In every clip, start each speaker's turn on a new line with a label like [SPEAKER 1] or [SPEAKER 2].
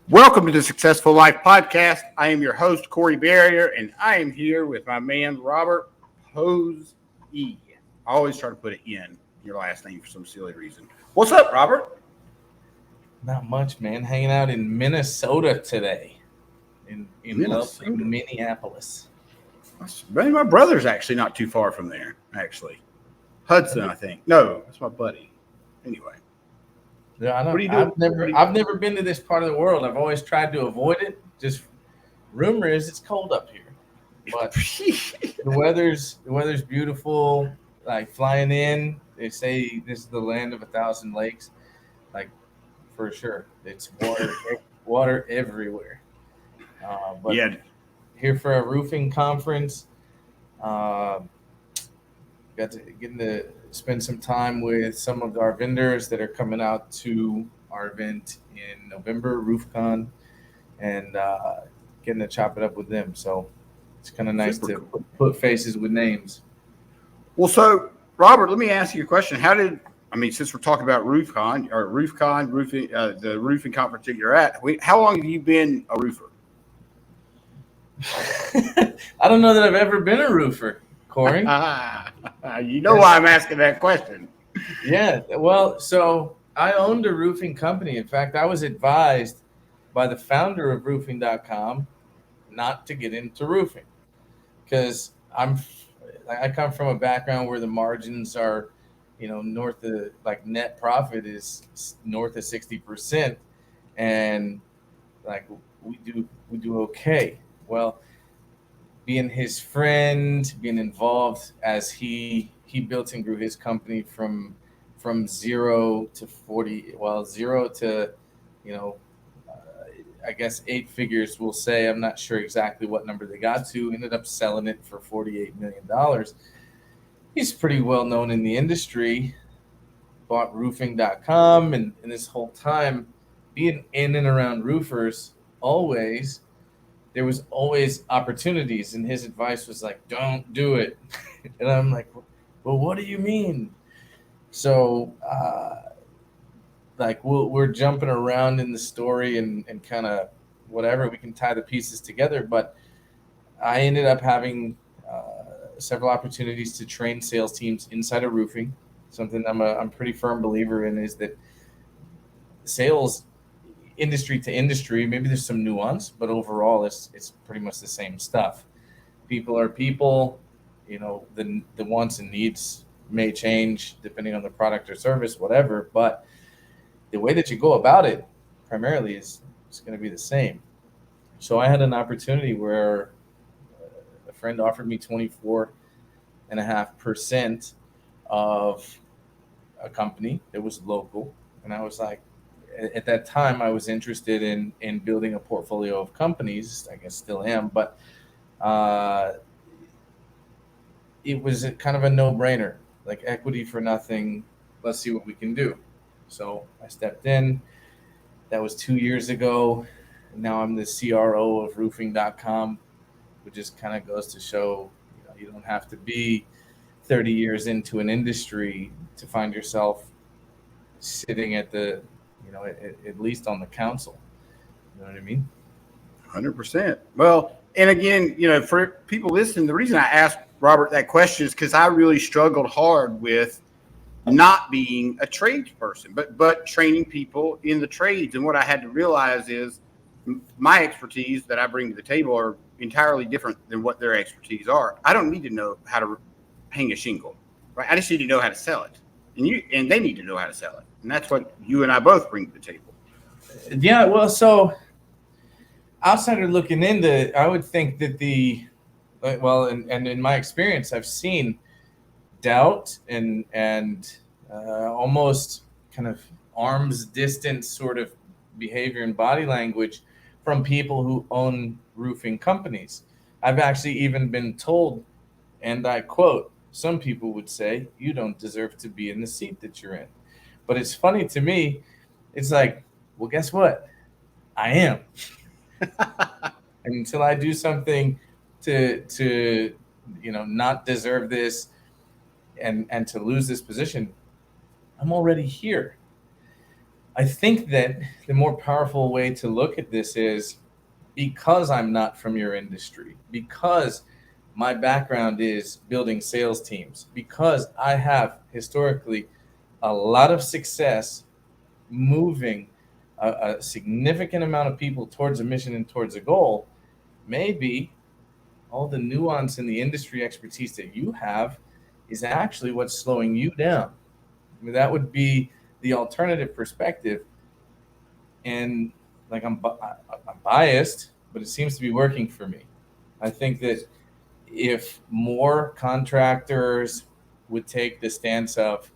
[SPEAKER 1] Welcome to the Successful Life Podcast. I am your host, Corey Barrier, and I am here with my man, Robert Posey. I always try to put it in your last name for some silly reason. What's up, Robert?
[SPEAKER 2] Not much, man. Hanging out in Minnesota today, in
[SPEAKER 1] Minnesota?
[SPEAKER 2] lovely Minneapolis.
[SPEAKER 1] My brother's actually not too far from there, actually. Hudson, I think. No, that's my buddy. Anyway.
[SPEAKER 2] Yeah, I don't,
[SPEAKER 1] What are you doing?
[SPEAKER 2] I've never been to this part of the world. I've always tried to avoid it. Just rumor is it's cold up here, but the weather's beautiful. Like flying in, they say this is the land of 1,000 lakes. Like for sure, it's water everywhere. But
[SPEAKER 1] Yeah.
[SPEAKER 2] here for a roofing conference. Getting to spend some time with some of our vendors that are coming out to our event in November, RoofCon, and getting to chop it up with them. So it's kind of nice
[SPEAKER 1] Super
[SPEAKER 2] to
[SPEAKER 1] cool.
[SPEAKER 2] put faces with names.
[SPEAKER 1] Well, so, Robert, let me ask you a question. Since we're talking about RoofCon, the roofing conference that you're at, how long have you been a roofer?
[SPEAKER 2] I don't know that I've ever been a roofer, Corey.
[SPEAKER 1] You know why I'm asking that question.
[SPEAKER 2] Yeah, well, so I owned a roofing company. In fact, I was advised by the founder of roofing.com not to get into roofing because I come from a background where the margins are, north of like net profit is north of 60%, and like we do okay. Well, being his friend, being involved as he built and grew his company from 0 to 40, well, 0 to, I guess 8 figures, we'll say. I'm not sure exactly what number they got to. Ended up selling it for $48 million. He's pretty well known in the industry. Bought roofing.com, and this whole time being in and around roofers, there was always opportunities, and his advice was like, don't do it. And I'm like, well, what do you mean? So we're jumping around in the story and kind of whatever, we can tie the pieces together. But I ended up having several opportunities to train sales teams inside of roofing. Something I'm a pretty firm believer in is that sales, industry to industry, maybe there's some nuance, but overall it's pretty much the same stuff. People are people. The wants and needs may change depending on the product or service, whatever, but the way that you go about it primarily is going to be the same. So I had an opportunity where a friend offered me 24.5% of a company that was local, and I was like, at that time I was interested in building a portfolio of companies. I guess still am, but it was kind of a no-brainer, like equity for nothing. Let's see what we can do. So I stepped in. That was 2 years ago. And now I'm the CRO of roofing.com, which just kind of goes to show, you don't have to be 30 years into an industry to find yourself sitting at the, at least on the council. You know what I mean?
[SPEAKER 1] 100%. Well, and again, for people listening, the reason I asked Robert that question is because I really struggled hard with not being a tradesperson, but training people in the trades. And what I had to realize is my expertise that I bring to the table are entirely different than what their expertise are. I don't need to know how to hang a shingle, right? I just need to know how to sell it, and they need to know how to sell it, and that's what you and I both bring to the table.
[SPEAKER 2] Yeah, well, so outsider looking into, I would think that and in my experience, I've seen doubt and almost kind of arm's distance sort of behavior and body language from people who own roofing companies. I've actually even been told, and I quote, some people would say, you don't deserve to be in the seat that you're in. But it's funny to me. It's like, well, guess what? I am. And until I do something to not deserve this and to lose this position, I'm already here. I think that the more powerful way to look at this is, because I'm not from your industry, because my background is building sales teams, because I have historically a lot of success moving a significant amount of people towards a mission and towards a goal, maybe all the nuance and the industry expertise that you have is actually what's slowing you down. I mean, that would be the alternative perspective. And like I'm biased, but it seems to be working for me. I think that if more contractors would take the stance of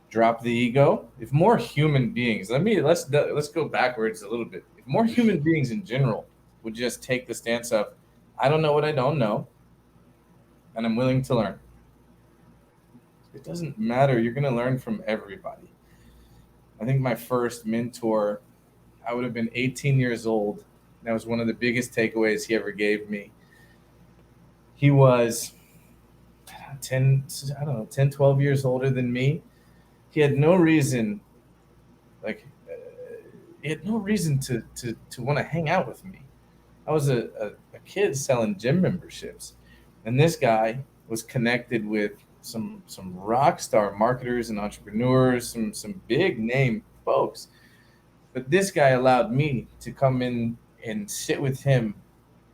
[SPEAKER 2] drop the ego, if more human beings, let's go backwards a little bit. If more human beings in general would just take the stance of, I don't know what I don't know, and I'm willing to learn. It doesn't matter. You're going to learn from everybody. I think my first mentor, I would have been 18 years old. That was one of the biggest takeaways he ever gave me. He was 10, 12 years older than me. He had no reason, he had no reason to want to hang out with me. I was a kid selling gym memberships. And this guy was connected with some rock star marketers and entrepreneurs, some big name folks. But this guy allowed me to come in and sit with him,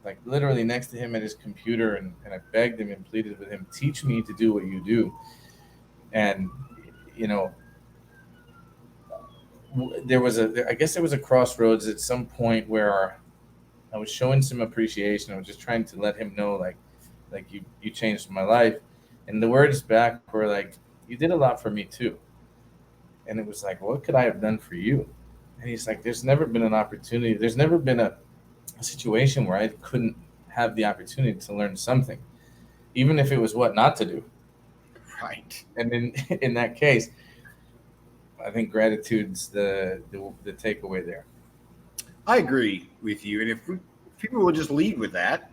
[SPEAKER 2] like literally next to him at his computer, and I begged him and pleaded with him, teach me to do what you do. And I guess there was a crossroads at some point where I was showing some appreciation. I was just trying to let him know, like you changed my life. And the words back were like, you did a lot for me too. And it was like, what could I have done for you? And he's like, there's never been an opportunity. There's never been a situation where I couldn't have the opportunity to learn something, even if it was what not to do.
[SPEAKER 1] Right.
[SPEAKER 2] And in that case, I think gratitude's the takeaway there.
[SPEAKER 1] I agree with you. And if people would just lead with that,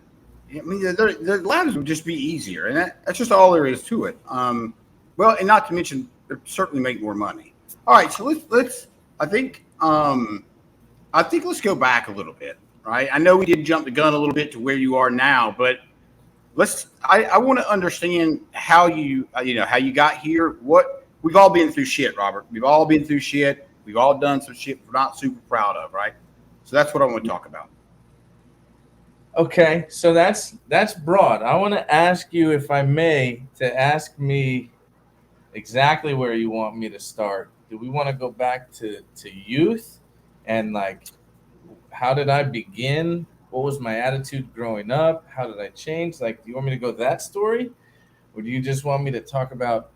[SPEAKER 1] I mean, their lives would just be easier. And that's just all there is to it. Well, and not to mention, they'll certainly make more money. All right. So let's I think let's go back a little bit, right? I know we did jump the gun a little bit to where you are now, but I want to understand how how you got here. What we've all been through shit, Robert. We've all been through shit. We've all done some shit we're not super proud of, right? So that's what I want to talk about.
[SPEAKER 2] Okay, so that's broad. I want to ask you, if I may, to ask me exactly where you want me to start. Do we want to go back to youth and like, how did I begin? What was my attitude growing up? How did I change? Like, do you want me to go that story? Or do you just want me to talk about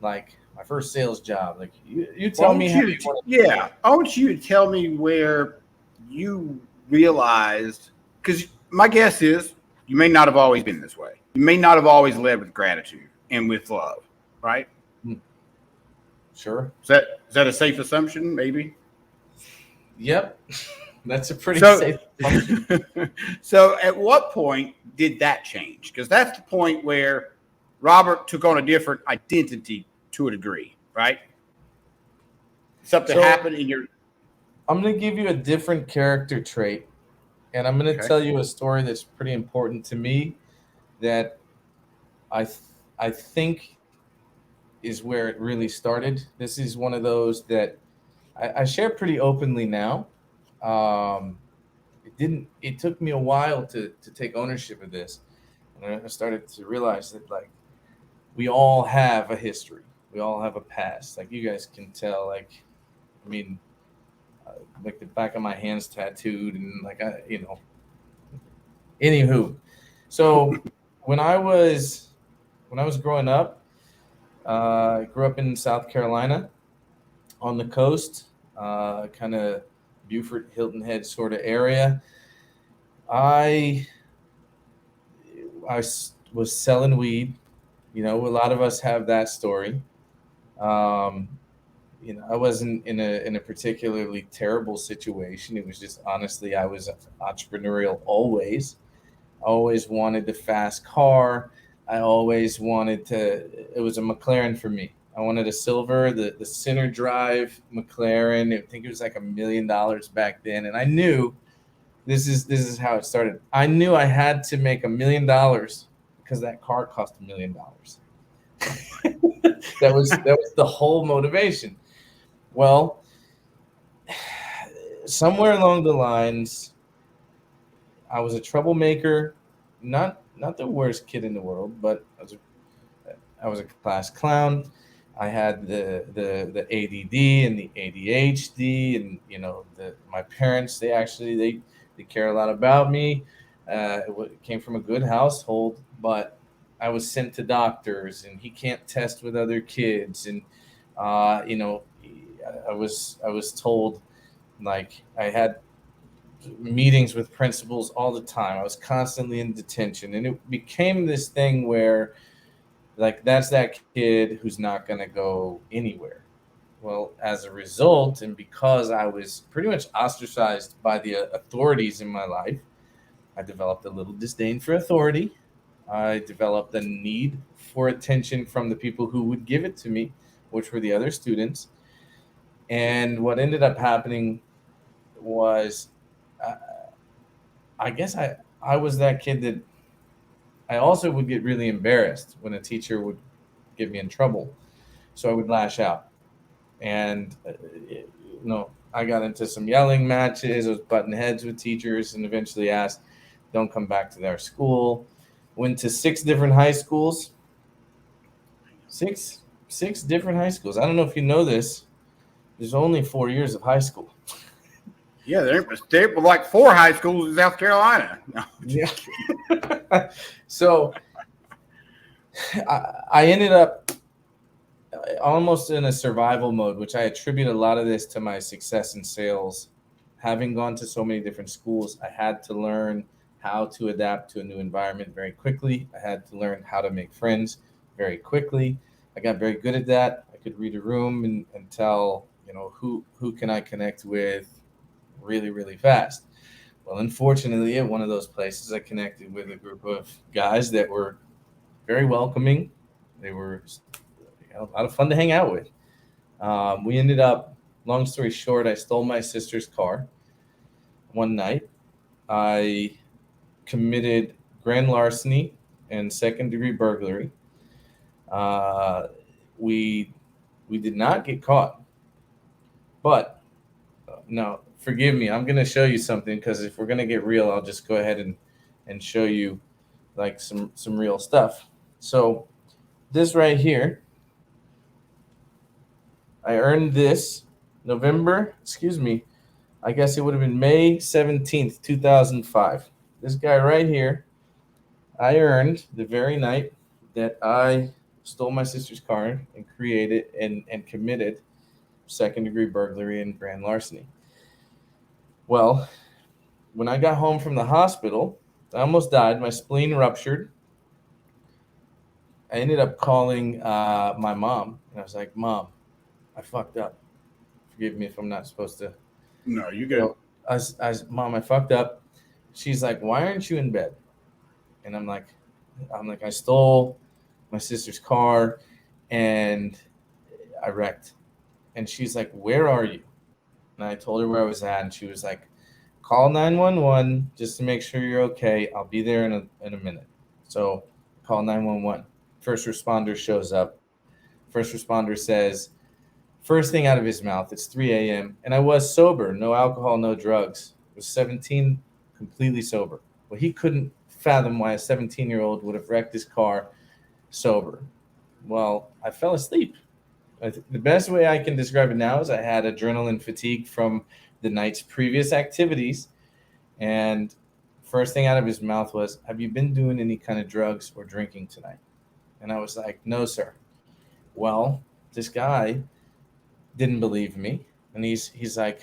[SPEAKER 2] like my first sales job? Like you tell me how you want to.
[SPEAKER 1] Yeah, I want you to tell me where you realized, because my guess is you may not have always been this way. You may not have always led with gratitude and with love, right?
[SPEAKER 2] Sure.
[SPEAKER 1] Is that a safe assumption? Maybe.
[SPEAKER 2] Yep. That's a pretty safe assumption.
[SPEAKER 1] So at what point did that change? Because that's the point where Robert took on a different identity to a degree, right? Something happened in your...
[SPEAKER 2] I'm going to give you a different character trait, and I'm going to tell you a story that's pretty important to me that I think is where it really started. This is one of those that I share pretty openly now. It took me a while to take ownership of this. And I started to realize that, like, we all have a history. We all have a past. Like, you guys can tell, like, I mean, like the back of my hands tattooed, and like, anywho. So when I was growing up, I grew up in South Carolina on the coast, kind of Beaufort, Hilton Head sort of area. I was selling weed. A lot of us have that story. I wasn't in a particularly terrible situation. It was just, honestly, I was entrepreneurial always. I always wanted the fast car. I always wanted to, it was a McLaren for me. I wanted a silver, the center drive McLaren. I think it was like $1 million back then, and I knew this is how it started. I knew I had to make $1 million because that car cost $1 million. that was the whole motivation. Well, somewhere along the lines, I was a troublemaker, not the worst kid in the world, but I was a class clown. I had the ADD and the ADHD, and my parents, they care a lot about me. It came from a good household, but I was sent to doctors, and he can't test with other kids, and I was told, like, I had meetings with principals all the time. I was constantly in detention, and it became this thing where, like, that's that kid who's not going to go anywhere. Well, as a result, and because I was pretty much ostracized by the authorities in my life, I developed a little disdain for authority. I developed a need for attention from the people who would give it to me, which were the other students. And what ended up happening was, uh, I guess I was that kid that I also would get really embarrassed when a teacher would get me in trouble. So I would lash out. And, I got into some yelling matches. I was butting heads with teachers, and eventually asked, don't come back to their school. Went to 6 different high schools. Six different high schools. I don't know if you know this. There's only 4 years of high school.
[SPEAKER 1] Yeah, there were like 4 high schools in South Carolina. No.
[SPEAKER 2] Yeah. So I ended up almost in a survival mode, which I attribute a lot of this to my success in sales. Having gone to so many different schools, I had to learn how to adapt to a new environment very quickly. I had to learn how to make friends very quickly. I got very good at that. I could read a room and tell, who can I connect with really, really fast. Well, unfortunately, at one of those places, I connected with a group of guys that were very welcoming. They were a lot of fun to hang out with. We ended up, long story short, I stole my sister's car one night. I committed grand larceny and second-degree burglary. We did not get caught, but no, forgive me. I'm going to show you something, because if we're going to get real, I'll just go ahead and show you like some real stuff. So this right here, I earned this I guess it would have been May 17th, 2005. This guy right here, I earned the very night that I stole my sister's car and created and committed second-degree burglary and grand larceny. Well, when I got home from the hospital, I almost died. My spleen ruptured. I ended up calling my mom, and I was like, Mom, I fucked up. Forgive me if I'm not supposed to.
[SPEAKER 1] No, you good.
[SPEAKER 2] Mom, I fucked up. She's like, why aren't you in bed? And I'm like, I stole my sister's car and I wrecked. And she's like, where are you? And I told her where I was at, and she was like, call 911 just to make sure you're okay. I'll be there in a minute. So call 911. First responder shows up. First responder says, first thing out of his mouth, it's 3 a.m. And I was sober, no alcohol, no drugs. I was 17, completely sober. Well, he couldn't fathom why a 17-year-old would have wrecked his car sober. Well, I fell asleep. The best way I can describe it now is I had adrenaline fatigue from the night's previous activities. And first thing out of his mouth was, have you been doing any kind of drugs or drinking tonight? And I was like, no, sir. Well, this guy didn't believe me. And he's like,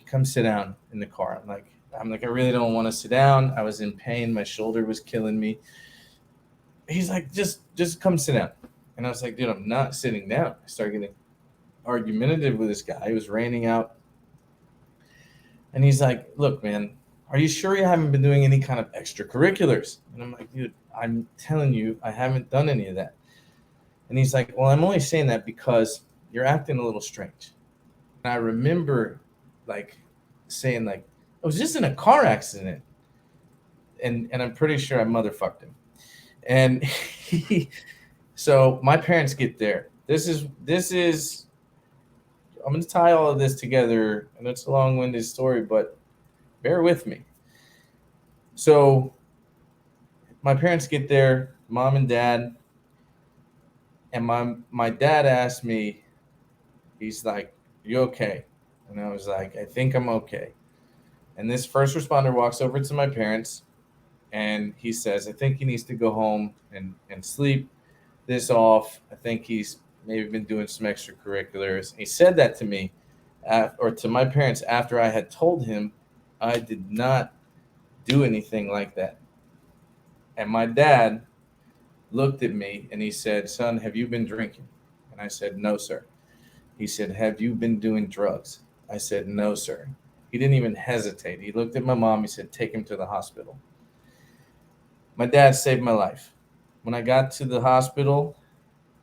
[SPEAKER 2] come sit down in the car. I'm like, I really don't want to sit down. I was in pain. My shoulder was killing me. He's like, just come sit down. And I was like, dude, I'm not sitting down. I started getting argumentative with this guy. It was raining out. And he's like, look, man, are you sure you haven't been doing any kind of extracurriculars? And I'm like, dude, I'm telling you, I haven't done any of that. And he's like, well, I'm only saying that because you're acting a little strange. And I remember like saying like, I was just in a car accident. And I'm pretty sure I motherfucked him. And so my parents get there. This is I'm going to tie all of this together, and it's a long-winded story, but bear with me. So my parents get there, mom and dad, and my dad asked me, he's like, "You okay?" And I was like, "I think I'm okay." And this first responder walks over to my parents, and he says, "I think he needs to go home and sleep this off. I think he's maybe been doing some extracurriculars." He said that to me, or to my parents, after I had told him I did not do anything like that. And my dad looked at me and he said, "Son, have you been drinking?" And I said, "No, sir." He said, "Have you been doing drugs?" I said, "No, sir." He didn't even hesitate. He looked at my mom. He said, "Take him to the hospital." My dad saved my life. When I got to the hospital,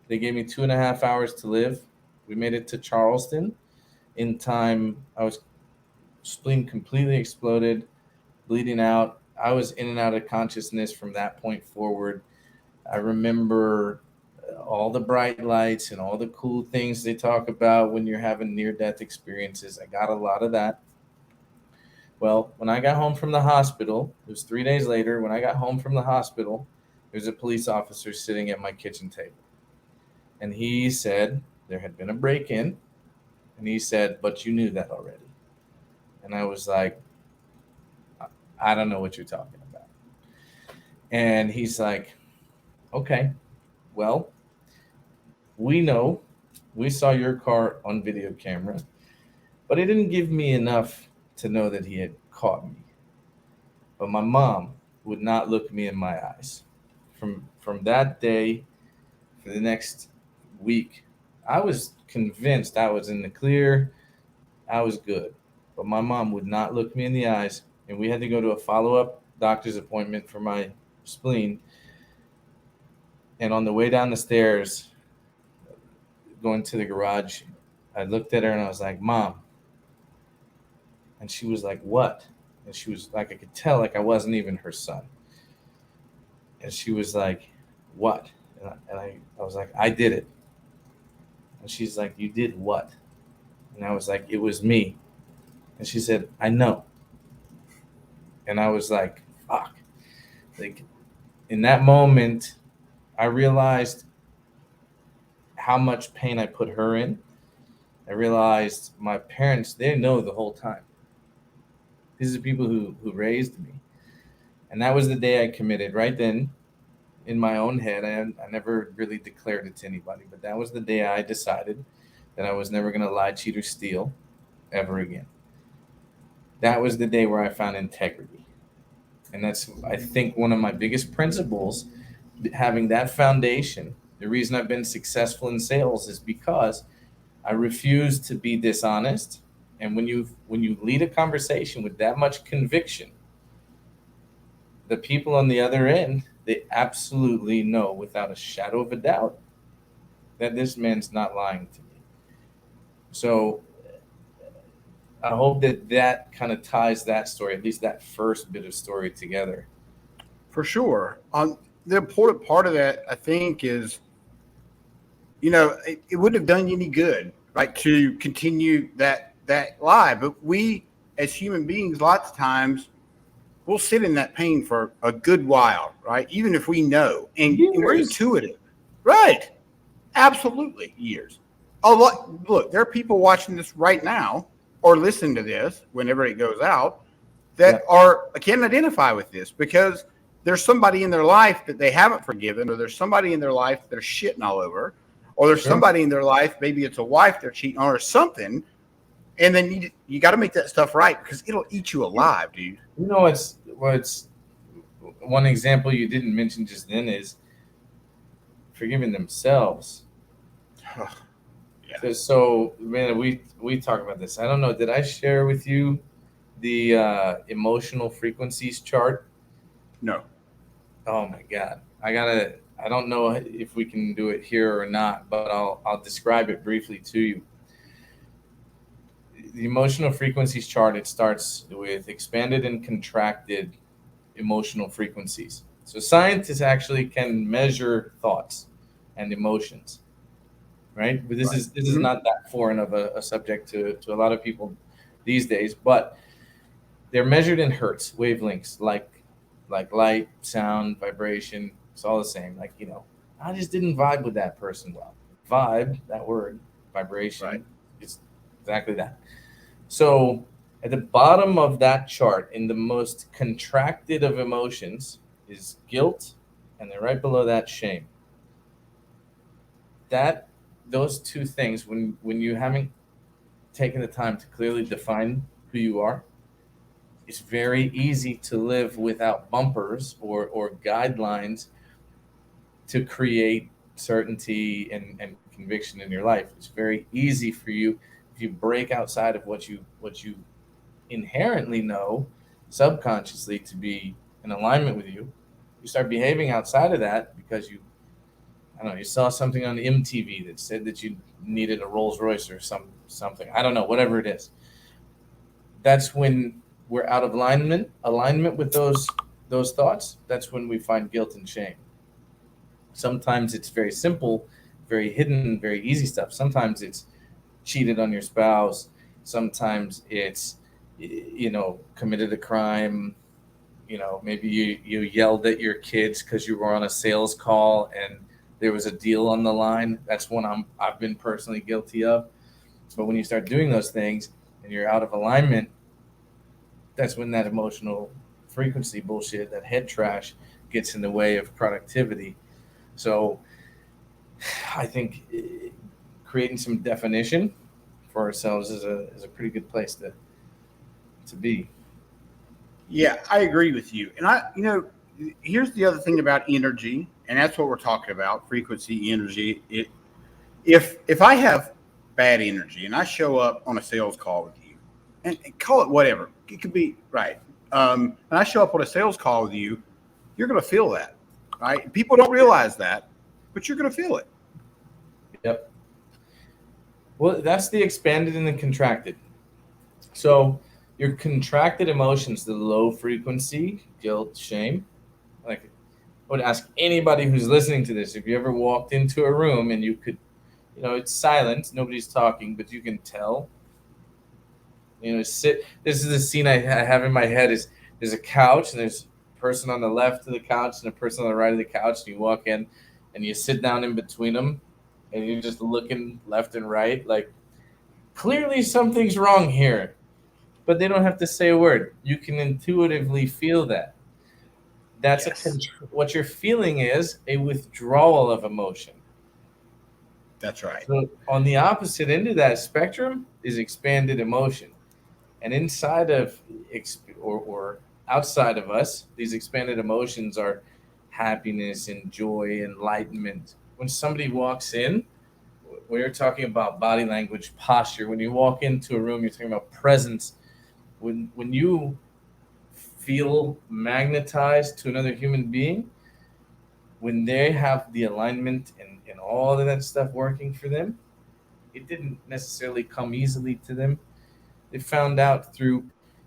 [SPEAKER 2] they gave me 2.5 hours to live. We made it to Charleston in time. I was spleen completely exploded, bleeding out. I was in and out of consciousness from that point forward. I remember all the bright lights and all the cool things they talk about when you're having near-death experiences. I got a lot of that. Well, when I got home from the hospital, it was 3 days later. When I got home from the hospital, there was a police officer sitting at my kitchen table. And he said there had been a break-in. And he said, "But you knew that already." And I was like, "I don't know what you're talking about." And he's like, "Okay, well, we know we saw your car on video camera, but it didn't give me enough to know that he had caught me. But my mom would not look me in my eyes. From that day for the next week, I was convinced I was in the clear, I was good. But my mom would not look me in the eyes, and we had to go to a follow-up doctor's appointment for my spleen. And on the way down the stairs, going to the garage, I looked at her and I was like, "Mom." And she was like, "What?" And she was like, I could tell like I wasn't even her son. And she was like, "What?" And I was like, "I did it." And she's like, "You did what?" And I was like, "It was me." And she said, "I know." And I was like, fuck. Like in that moment, I realized how much pain I put her in. I realized my parents, they know the whole time. These are people who raised me. And that was the day I committed right then in my own head. I never really declared it to anybody, but that was the day I decided that I was never going to lie, cheat, or steal ever again. That was the day where I found integrity. And that's, I think, one of my biggest principles, having that foundation. The reason I've been successful in sales is because I refuse to be dishonest. And when you lead a conversation with that much conviction, the people on the other end, they absolutely know without a shadow of a doubt that this man's not lying to me. So I hope that kind of ties that story, at least that first bit of story, together.
[SPEAKER 1] For sure. The important part of that, I think, is it wouldn't have done you any good, right, to continue that lie. But we, as human beings, lots of times we'll sit in that pain for a good while, right? Even if we know, and we're
[SPEAKER 2] Years.
[SPEAKER 1] intuitive, right? Absolutely, years. Oh, look, there are people watching this right now or listening to this whenever it goes out that can identify with this because there's somebody in their life that they haven't forgiven, or there's somebody in their life that they're shitting all over, or there's somebody in their life, maybe it's a wife they're cheating on or something, and then you got to make that stuff right because it'll eat you alive, dude.
[SPEAKER 2] You know what's one example you didn't mention just then is forgiving themselves.
[SPEAKER 1] Yeah.
[SPEAKER 2] So man, we talk about this. I don't know. Did I share with you the emotional frequencies chart?
[SPEAKER 1] No.
[SPEAKER 2] Oh my God. I gotta I don't know if we can do it here or not, but I'll describe it briefly to you. The emotional frequencies chart, it starts with expanded and contracted emotional frequencies. So scientists actually can measure thoughts and emotions, right? But this is
[SPEAKER 1] Mhm.
[SPEAKER 2] not that foreign of a subject to a lot of people these days, but they're measured in hertz wavelengths, like light, sound, vibration. It's all the same. Like, I just didn't vibe with that person well. Vibe, that word,
[SPEAKER 1] Right.
[SPEAKER 2] vibration, is exactly that. So at the bottom of that chart, in the most contracted of emotions, is guilt, and then right below that, shame. That those two things, when you haven't taken the time to clearly define who you are, it's very easy to live without bumpers or guidelines to create certainty and conviction in your life. It's very easy for you if you break outside of what you inherently know subconsciously to be in alignment with you. You start behaving outside of that because I don't know, you saw something on MTV that said that you needed a Rolls Royce or something. I don't know, whatever it is. That's when we're out of alignment with those thoughts. That's when we find guilt and shame. Sometimes it's very simple, very hidden, very easy stuff. Sometimes it's cheated on your spouse. Sometimes it's committed a crime. Maybe you yelled at your kids because you were on a sales call and there was a deal on the line. That's one I've been personally guilty of. But when you start doing those things and you're out of alignment, that's when that emotional frequency bullshit, that head trash, gets in the way of productivity. So I think creating some definition for ourselves is a pretty good place to be.
[SPEAKER 1] Yeah, I agree with you. And here's the other thing about energy, and that's what we're talking about: frequency, energy. If I have bad energy and I show up on a sales call with you, and call it whatever, it could be right. And I show up on a sales call with you, you're going to feel that, right? People don't realize that, but you're going to feel it.
[SPEAKER 2] Yep. Well, that's the expanded and the contracted. So your contracted emotions, the low frequency, guilt, shame. Like, I would ask anybody who's listening to this, if you ever walked into a room and you could, it's silent, nobody's talking, but you can tell. Sit. This is the scene I have in my head. Is there's a couch and there's a person on the left of the couch and a person on the right of the couch, and you walk in and you sit down in between them, and you're just looking left and right, like clearly something's wrong here, but they don't have to say a word. You can intuitively feel that. That's
[SPEAKER 1] Yes,
[SPEAKER 2] what you're feeling is a withdrawal of emotion.
[SPEAKER 1] that's right.
[SPEAKER 2] So on the opposite end of that spectrum is expanded emotion. And inside of or outside of us, these expanded emotions are happiness and joy, enlightenment. When somebody walks in, when you're talking about body language, posture, when you walk into a room, you're talking about presence. When you feel magnetized to another human being, when they have the alignment and all of that stuff working for them, it didn't necessarily come easily to them. They found out through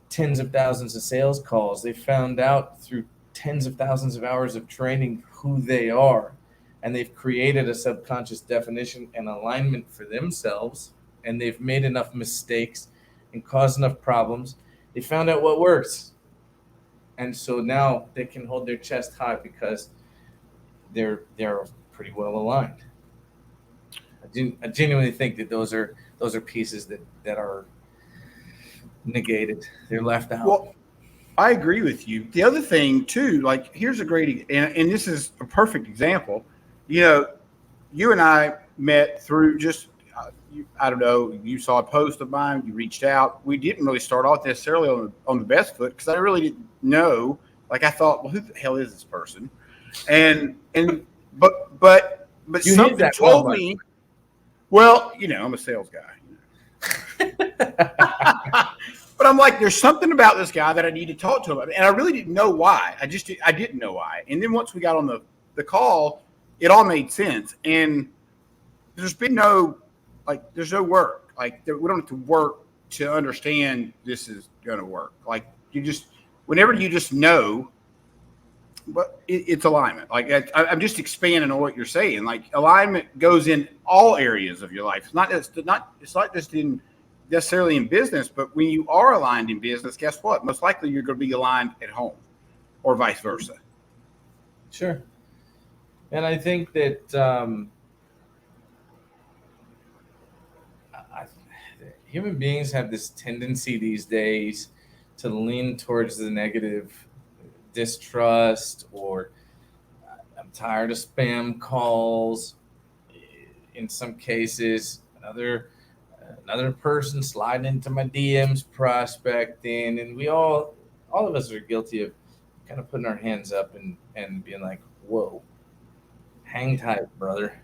[SPEAKER 2] tens of thousands of sales calls. They found out through tens of thousands of hours of training who they are. And they've created a subconscious definition and alignment for themselves. And they've made enough mistakes and caused enough problems. They found out what works. And so now they can hold their chest high because they're pretty well aligned. I genuinely think that those are pieces that are negated. They're left out.
[SPEAKER 1] Well, I agree with you. The other thing too, like here's a great, and this is a perfect example. You and I met through just, I don't know, you saw a post of mine, you reached out. We didn't really start off necessarily on the best foot because I really didn't know. Like I thought, well, who the hell is this person? But
[SPEAKER 2] You hit
[SPEAKER 1] something
[SPEAKER 2] that well,
[SPEAKER 1] told me. Well, I'm a sales guy. But I'm like, there's something about this guy that I need to talk to him about. And I really didn't know why. I didn't know why. And then once we got on the call, it all made sense. And there's been there's no work. We don't have to work to understand this is going to work. Whenever you just know, but it's alignment. I'm just expanding on what you're saying. Like, alignment goes in all areas of your life. It's not just in necessarily in business, but when you are aligned in business, guess what? Most likely you're going to be aligned at home, or vice versa.
[SPEAKER 2] Sure. And I think that human beings have this tendency these days to lean towards the negative, distrust, or I'm tired of spam calls. In some cases, another person sliding into my DMs prospecting, and all of us are guilty of kind of putting our hands up and being like, whoa, hang tight, brother.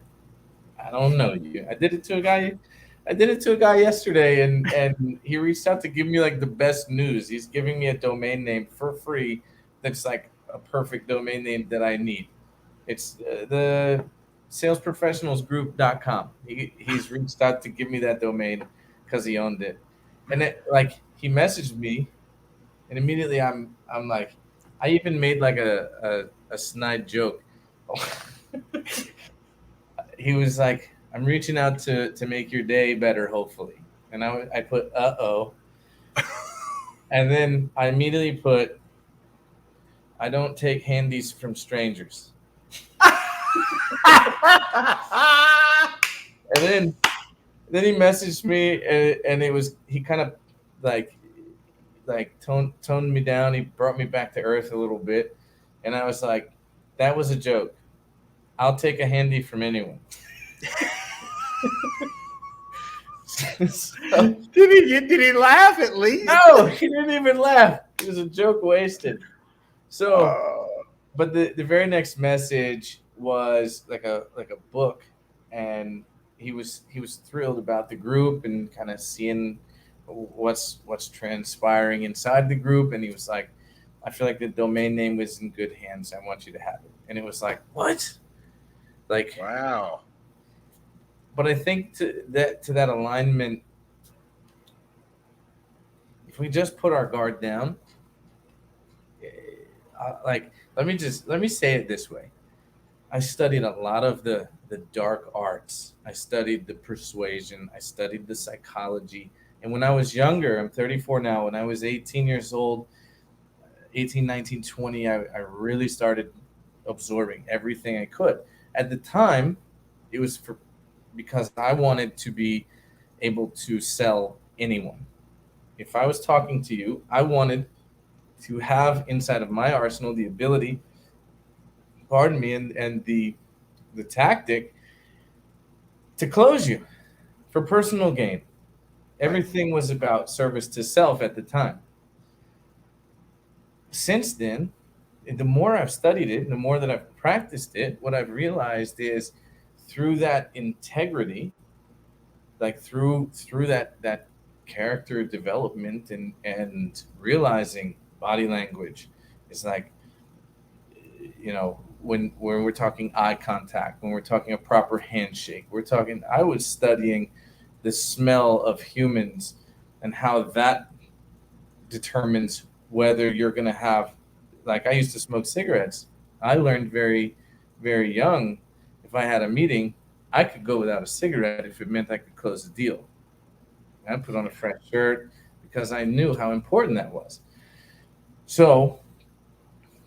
[SPEAKER 2] I don't know you. I did it to a guy yesterday, and he reached out to give me like the best news. He's giving me a domain name for free that's like a perfect domain name that I need. It's the salesprofessionalsgroup.com. He's reached out to give me that domain because he owned it. And he messaged me, and immediately I'm like, I even made like a snide joke. He was like, I'm reaching out to make your day better, hopefully. And I put, uh-oh. And then I immediately put, I don't take handies from strangers. And then he messaged me, and he kind of like toned me down. He brought me back to earth a little bit. And I was like, that was a joke. I'll take a handy from anyone.
[SPEAKER 1] So, did he laugh at least?
[SPEAKER 2] No, he didn't even laugh. It was a joke wasted. So, but the very next message was like a book, and he was thrilled about the group and kind of seeing what's transpiring inside the group, and he was like, I feel like the domain name was in good hands. I want you to have it. And it was like, what? Like,
[SPEAKER 1] wow.
[SPEAKER 2] But I think to that alignment, if we just put our guard down, let me say it this way. I studied a lot of the dark arts. I studied the persuasion. I studied the psychology. And when I was younger, I'm 34 now, when I was 18 years old, 18, 19, 20, I really started absorbing everything I could. At the time, it was because I wanted to be able to sell anyone. If I was talking to you, I wanted to have inside of my arsenal the ability, pardon me, and the tactic to close you for personal gain. Everything was about service to self at the time. Since then, the more I've studied it, the more that I've practiced it, what I've realized is through that integrity, like through that character development and realizing body language, it's like, when we're talking eye contact, when we're talking a proper handshake, I was studying the smell of humans and how that determines whether you're going to have, like, I used to smoke cigarettes. I learned very, very young, if I had a meeting, I could go without a cigarette if it meant I could close the deal. I put on a fresh shirt because I knew how important that was. So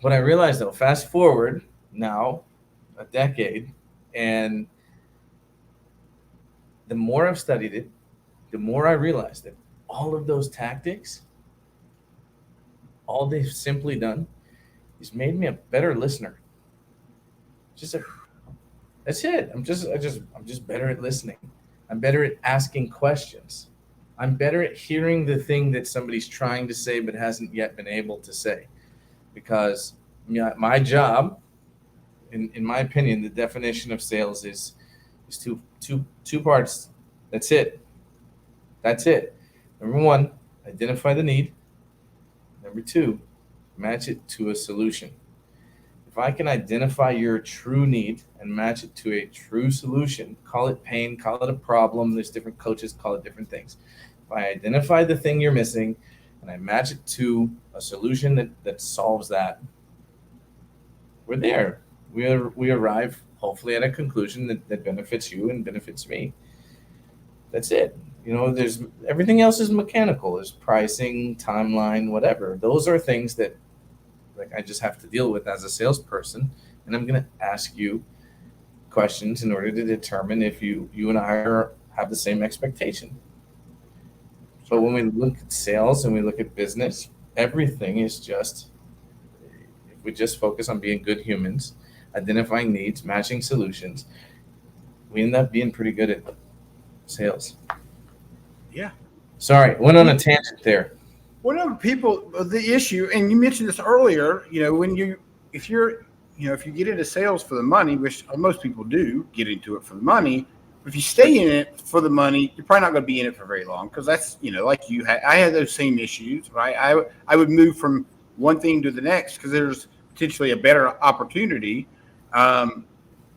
[SPEAKER 2] what I realized, though, fast forward now a decade, and the more I've studied it, the more I realized that all of those tactics, all they've simply done is made me a better listener. That's it. I'm just better at listening. I'm better at asking questions. I'm better at hearing the thing that somebody's trying to say but hasn't yet been able to say. Because my job, in my opinion, the definition of sales is two parts. That's it. Number one, identify the need. Number two, match it to a solution. If I can identify your true need and match it to a true solution, call it pain, call it a problem. There's different coaches call it different things. If I identify the thing you're missing and I match it to a solution that solves that, we're there. We arrive hopefully at a conclusion that benefits you and benefits me. That's it. There's everything else is mechanical. There's pricing, timeline, whatever. Those are things that I just have to deal with as a salesperson, and I'm going to ask you questions in order to determine if you and I have the same expectation. But when we look at sales and we look at business, everything is just, if we just focus on being good humans, identifying needs, matching solutions, we end up being pretty good at sales.
[SPEAKER 1] Yeah.
[SPEAKER 2] Sorry, went on a tangent there.
[SPEAKER 1] Whenever people, the issue, and you mentioned this earlier, if you get into sales for the money, which most people do get into it for the money, if you stay in it for the money, you're probably not going to be in it for very long, because that's, like I had those same issues, right? I would move from one thing to the next because there's potentially a better opportunity, and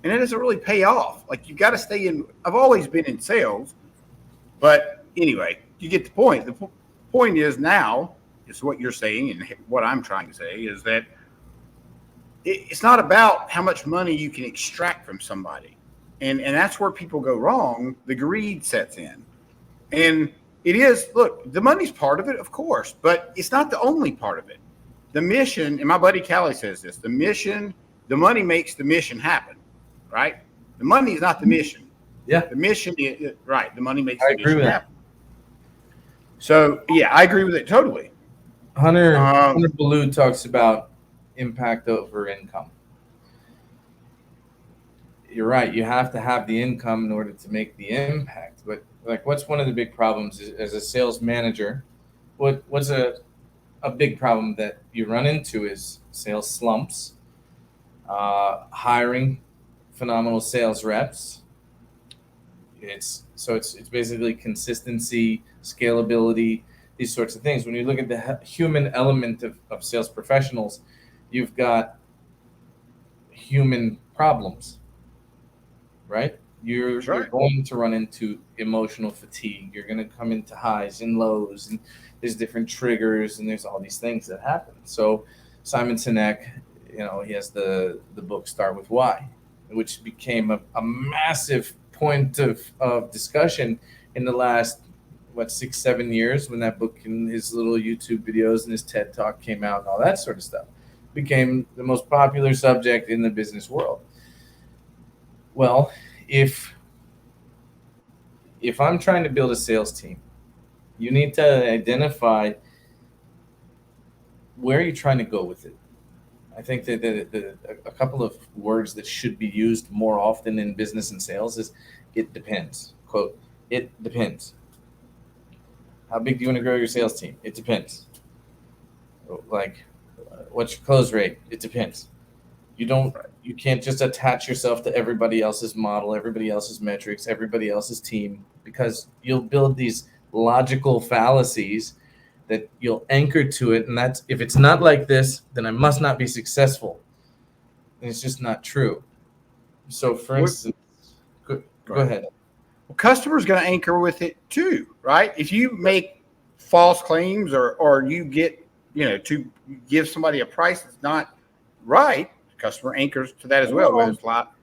[SPEAKER 1] it doesn't really pay off. Like, you got to stay in. I've always been in sales, but anyway, you get the point. The point is now, is what you're saying, and what I'm trying to say is that it's not about how much money you can extract from somebody. And that's where people go wrong. The greed sets in. And it is, look, the money's part of it, of course, but it's not the only part of it. The mission, and my buddy Callie says this, the money makes the mission happen, right? The money is not the mission.
[SPEAKER 2] Yeah.
[SPEAKER 1] The mission is, right, the money makes
[SPEAKER 2] I
[SPEAKER 1] the
[SPEAKER 2] agree
[SPEAKER 1] mission
[SPEAKER 2] with that.
[SPEAKER 1] happen. So, yeah, I agree with it totally.
[SPEAKER 2] Hunter Ballou talks about impact over income. You're right. You have to have the income in order to make the impact. But what's one of the big problems as a sales manager? What's a big problem that you run into is sales slumps, hiring phenomenal sales reps. It's basically consistency, scalability, these sorts of things. When you look at the human element of sales professionals, you've got human problems. Right? You're going to run into emotional fatigue. You're going to come into highs and lows, and there's different triggers, and there's all these things that happen. So Simon Sinek, he has the book Start With Why, which became a massive point of discussion in the last 6-7 years, when that book and his little YouTube videos and his TED Talk came out and all that sort of stuff. Became the most popular subject in the business world. Well, if I'm trying to build a sales team, you need to identify where you're trying to go with it. I think that a couple of words that should be used more often in business and sales is it depends. Quote, it depends. How big do you want to grow your sales team? It depends. What's your close rate? It depends. You can't just attach yourself to everybody else's model, everybody else's metrics, everybody else's team, because you'll build these logical fallacies that you'll anchor to it. And that's, if it's not like this, then I must not be successful. And it's just not true. So for instance, go ahead.
[SPEAKER 1] Well, customers going to anchor with it too, right? If you make false claims or you get, to give somebody a price that's not right, customer anchors to that as well. Whether it's lot.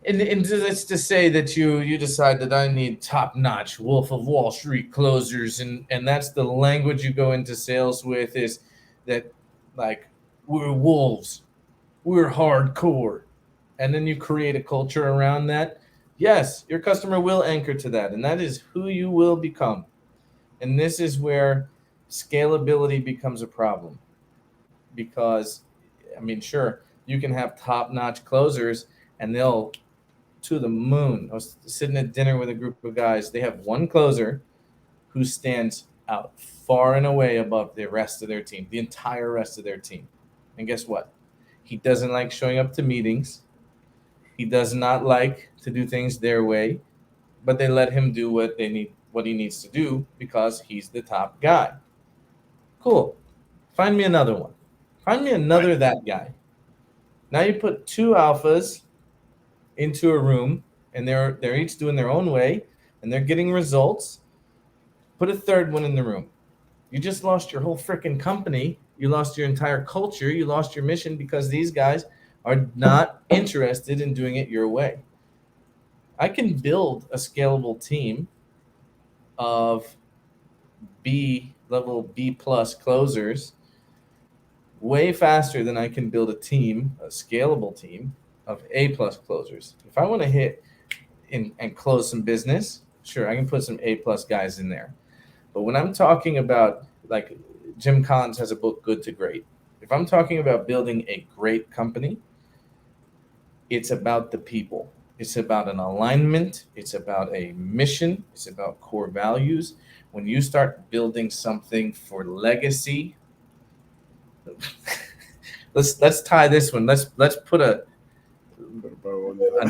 [SPEAKER 2] And it's to say that you decide that I need top-notch Wolf of Wall Street closers, and that's the language you go into sales with, is that we're wolves, we're hardcore, and then you create a culture around that. Yes, your customer will anchor to that, and that is who you will become. And this is where scalability becomes a problem, because sure, you can have top-notch closers and they'll to the moon. I was sitting at dinner with a group of guys. They have one closer who stands out far and away above the rest of their team, the entire rest of their team. And guess what? He doesn't like showing up to meetings. He does not like to do things their way, but they let him do what he needs to do because he's the top guy. Cool. Find me another one. Find me another that guy. Now you put two alphas into a room, and they're each doing their own way, and they're getting results. Put a third one in the room. You just lost your whole freaking company. You lost your entire culture. You lost your mission because these guys are not interested in doing it your way. I can build a scalable team of level B plus closers way faster than I can build a scalable team of A plus closers. If I want to hit and close some business, sure, I can put some A plus guys in there. But when I'm talking about, like Jim Collins has a book, Good to Great. If I'm talking about building a great company, it's about the people. It's about an alignment. It's about a mission. It's about core values. When you start building something for legacy, let's tie this one. Let's put a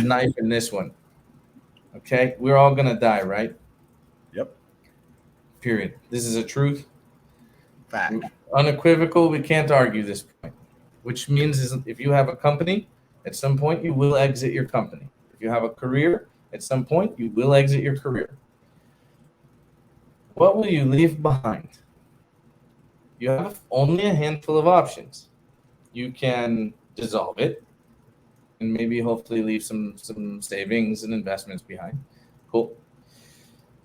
[SPEAKER 2] knife in this one. Okay, we're all gonna die, right?
[SPEAKER 1] Yep.
[SPEAKER 2] Period. This is a truth.
[SPEAKER 1] Fact.
[SPEAKER 2] Unequivocal. We can't argue this point. Which means is if you have a company, at some point you will exit your company. If you have a career, at some point you will exit your career. What will you leave behind? You have only a handful of options. You can dissolve it and maybe hopefully leave some savings and investments behind. Cool.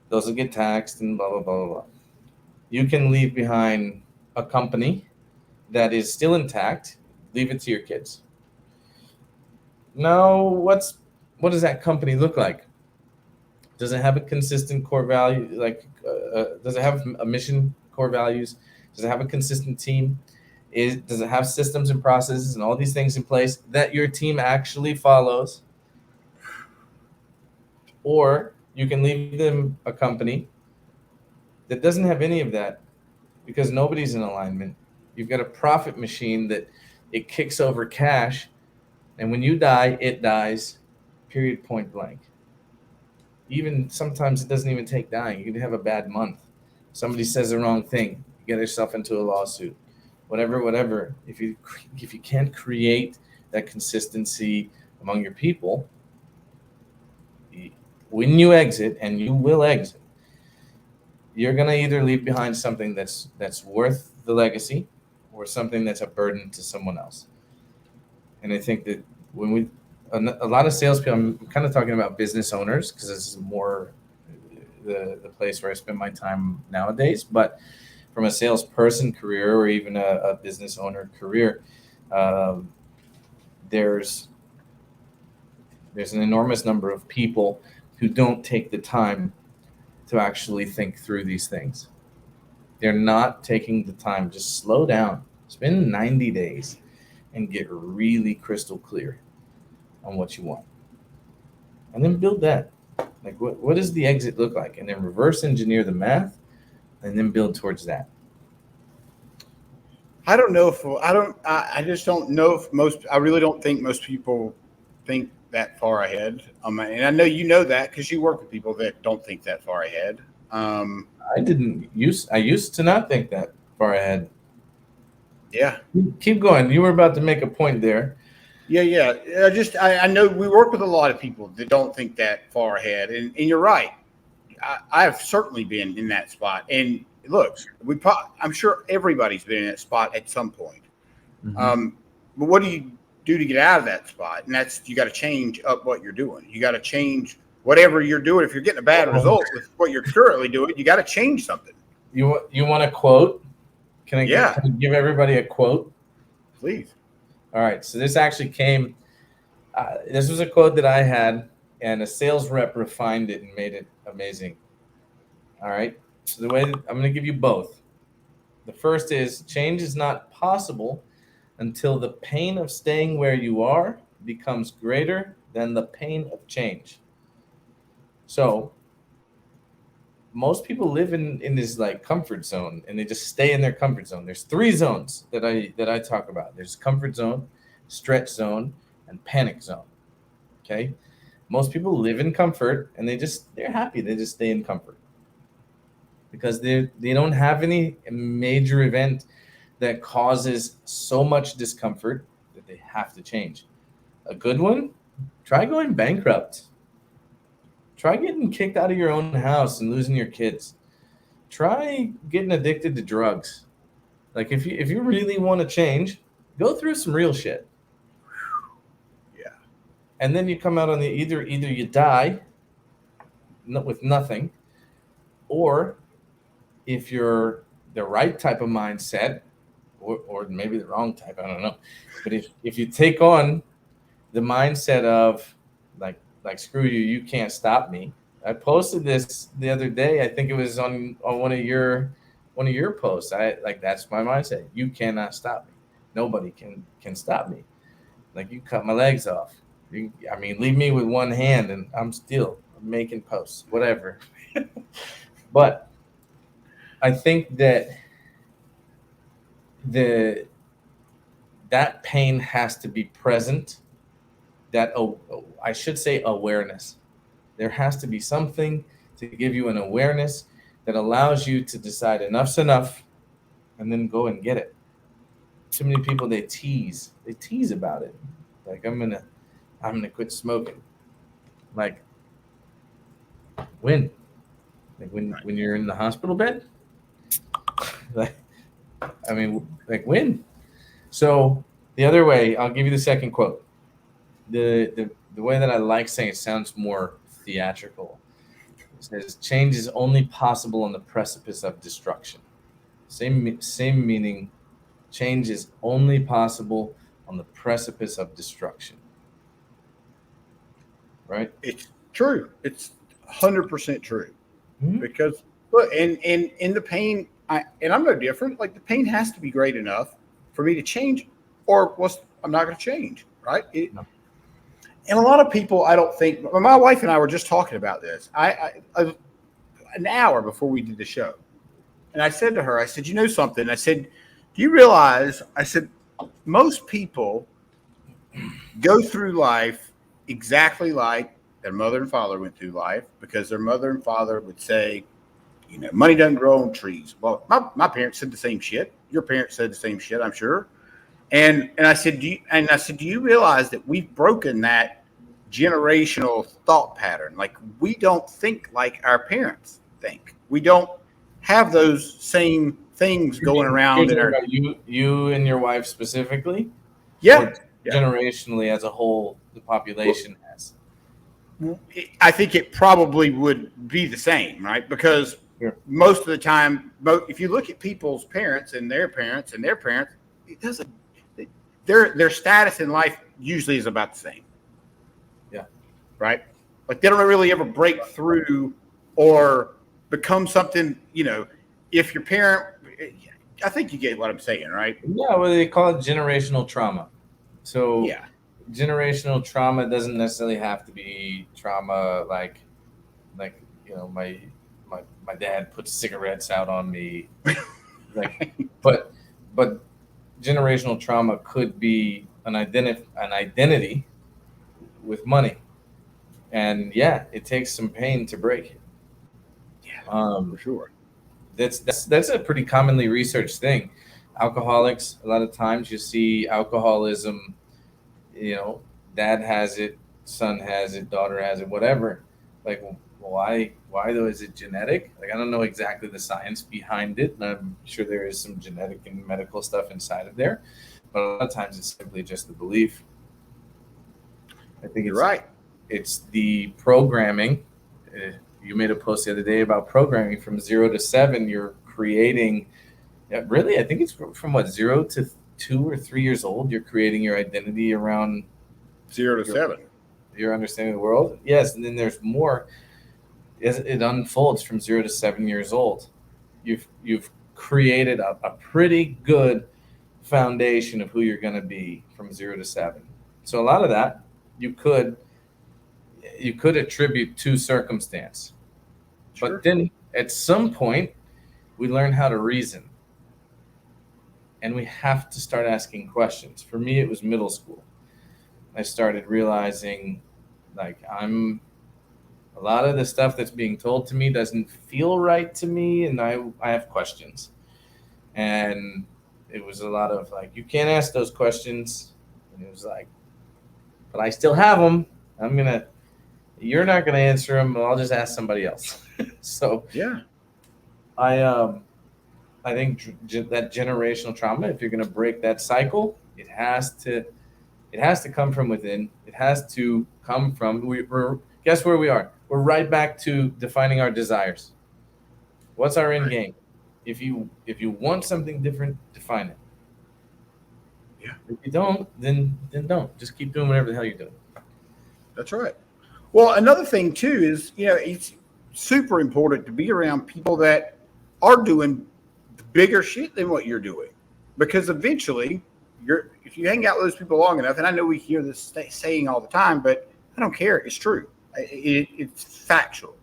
[SPEAKER 2] Those will get taxed and blah, blah, blah, blah, blah. You can leave behind a company that is still intact. Leave it to your kids. Now, what does that company look like? Does it have a consistent core value? Does it have a mission, core values? Does it have a consistent team? Does it have systems and processes and all these things in place that your team actually follows? Or you can leave them a company that doesn't have any of that because nobody's in alignment. You've got a profit machine that it kicks over cash, and when you die, it dies, period, point blank. Even sometimes it doesn't even take dying. You can have a bad month. Somebody says the wrong thing. You get yourself into a lawsuit. Whatever. If you can't create that consistency among your people, when you exit, and you will exit, you're gonna either leave behind something that's worth the legacy, or something that's a burden to someone else. And I think that when a lot of salespeople, I'm kind of talking about business owners because this is more the place where I spend my time nowadays. But from a salesperson career or even a business owner career, there's an enormous number of people who don't take the time to actually think through these things. They're not taking the time. Just slow down. Spend 90 days and get really crystal clear on what you want. And then build that. Like, what does the exit look like? And then reverse engineer the math and then build towards that.
[SPEAKER 1] I just don't know if I really don't think most people think that far ahead. And I know you know that because you work with people that don't think that far ahead.
[SPEAKER 2] I used to not think that far ahead.
[SPEAKER 1] Yeah.
[SPEAKER 2] Keep going. You were about to make a point there.
[SPEAKER 1] Yeah. I know we work with a lot of people that don't think that far ahead, and you're right. I've certainly been in that spot. And look, I'm sure everybody's been in that spot at some point. Mm-hmm. But what do you do to get out of that spot? And that's, you got to change up what you're doing. You got to change whatever you're doing. If you're getting a bad result with what you're currently doing, you got to change something.
[SPEAKER 2] You want a quote? Can I give everybody a quote?
[SPEAKER 1] Please.
[SPEAKER 2] All right. So this actually came, this was a quote that I had, and a sales rep refined it and made it amazing. All right. So the way I'm going to give you both. The first is, change is not possible until the pain of staying where you are becomes greater than the pain of change. So most people live in this like comfort zone, and they just stay in their comfort zone. There's 3 zones that I talk about. There's comfort zone, stretch zone, and panic zone. Okay. Most people live in comfort, and they're happy. They just stay in comfort because they don't have any major event that causes so much discomfort that they have to change. A good one, try going bankrupt. Try getting kicked out of your own house and losing your kids. Try getting addicted to drugs. Like if you really want to change, go through some real shit.
[SPEAKER 1] Yeah.
[SPEAKER 2] And then you come out on the either you die with nothing, or if you're the right type of mindset, or maybe the wrong type, I don't know. But if you take on the mindset of like screw you, you can't stop me. I posted this the other day. I think it was on one of your posts. That's my mindset. You cannot stop me. Nobody can stop me. Like, you cut my legs off. Leave me with one hand and I'm making posts, whatever. But I think that that pain has to be present. That I should say awareness. There has to be something to give you an awareness that allows you to decide enough's enough, and then go and get it. Too many people, they tease about it. Like, I'm gonna quit smoking. Like, when? Like when you're in the hospital bed? When? So the other way, I'll give you the second quote. The way that I like saying it sounds more theatrical. It says, change is only possible on the precipice of destruction. Same meaning. Change is only possible on the precipice of destruction. Right?
[SPEAKER 1] It's true. It's 100% true.
[SPEAKER 2] Mm-hmm.
[SPEAKER 1] Because look, and in the pain, I'm no different. Like, the pain has to be great enough for me to change, or I'm not going to change, right?
[SPEAKER 2] No.
[SPEAKER 1] And a lot of people, I don't think. My wife and I were just talking about this. I an hour before we did the show, and I said to her, I said, you know something? I said, do you realize? I said, most people go through life exactly like their mother and father went through life, because their mother and father would say, money doesn't grow on trees. Well, my parents said the same shit. Your parents said the same shit, I'm sure. And I said, do you realize that we've broken that generational thought pattern? Like, we don't think like our parents think. We don't have those same things going around in our.
[SPEAKER 2] About you and your wife specifically?
[SPEAKER 1] Yeah.
[SPEAKER 2] Generationally, as a whole, the population has.
[SPEAKER 1] I think it probably would be the same, right? Because most of the time, if you look at people's parents and their parents and their parents, it doesn't. Their status in life usually is about the same.
[SPEAKER 2] Yeah.
[SPEAKER 1] Right? Like, they don't really ever break through or become something, if your parent, I think you get what I'm saying, right?
[SPEAKER 2] Yeah, well, they call it generational trauma. So
[SPEAKER 1] yeah,
[SPEAKER 2] generational trauma doesn't necessarily have to be trauma like my dad put cigarettes out on me. But generational trauma could be an identity with money, and it takes some pain to break it.
[SPEAKER 1] Yeah, for sure.
[SPEAKER 2] That's a pretty commonly researched thing. Alcoholics, a lot of times you see alcoholism. Dad has it, son has it, daughter has it, whatever. Like, why though? Is it genetic? Like, I don't know exactly the science behind it, and I'm sure there is some genetic and medical stuff inside of there, but a lot of times it's simply just the belief. I think
[SPEAKER 1] you're right.
[SPEAKER 2] It's the programming. You made a post the other day about programming from 0 to 7. You're creating. Really, I think it's from 0 to 2 or 3 years old. You're creating your identity around
[SPEAKER 1] 0 to 7.
[SPEAKER 2] Your understanding of the world. Yes, and then there's more. It unfolds from 0 to 7 years old. You've created a pretty good foundation of who you're going to be from 0 to 7. So a lot of that you could attribute to circumstance. Sure. But then at some point we learn how to reason, and we have to start asking questions. For me, it was middle school. I started realizing, like, a lot of the stuff that's being told to me doesn't feel right to me, and I have questions. And it was a lot of, like, you can't ask those questions. And it was like, but I still have them. You're not gonna answer them. I'll just ask somebody else. So
[SPEAKER 1] Yeah.
[SPEAKER 2] I think that generational trauma, if you're gonna break that cycle, it has to come from within. It has to come from we're guess where we are. We're right back to defining our desires. What's our end
[SPEAKER 1] Right.
[SPEAKER 2] game? If you want something different, define it.
[SPEAKER 1] Yeah.
[SPEAKER 2] If you don't, then don't. Just keep doing whatever the hell you're doing.
[SPEAKER 1] That's right. Well, another thing too is, it's super important to be around people that are doing bigger shit than what you're doing, because eventually, if you hang out with those people long enough, and I know we hear this saying all the time, but I don't care. It's true. It's factual.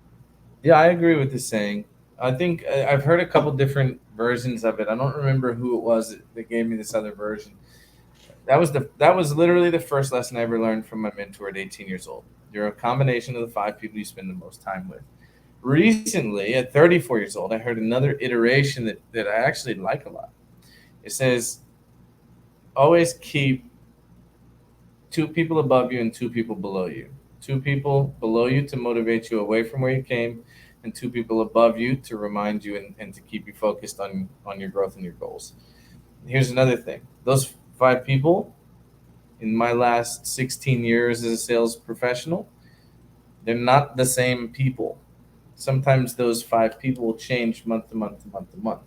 [SPEAKER 2] Yeah, I agree with this saying. I think I've heard a couple different versions of it. I don't remember who it was that gave me this other version. That was literally the first lesson I ever learned from my mentor at 18 years old. You're a combination of the 5 people you spend the most time with. Recently, at 34 years old, I heard another iteration that I actually like a lot. It says, always keep 2 people above you and 2 people below you. 2 people below you to motivate you away from where you came, and 2 people above you to remind you and to keep you focused on your growth and your goals. Here's another thing. Those 5 people in my last 16 years as a sales professional, they're not the same people. Sometimes those 5 people will change month to month to month to month.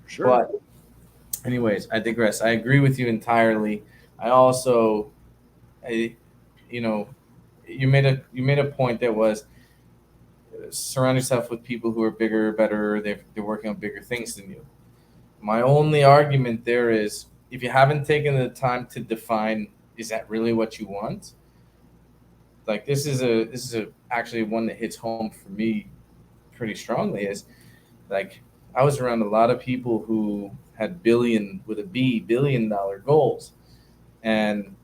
[SPEAKER 1] Sure.
[SPEAKER 2] But anyways, I digress. I agree with you entirely. I also, you made a point that was surround yourself with people who are bigger, better. They're working on bigger things than you. My only argument there is, if you haven't taken the time to define, is that really what you want? Like this is actually one that hits home for me pretty strongly. Is like I was around a lot of people who had billion dollar goals, and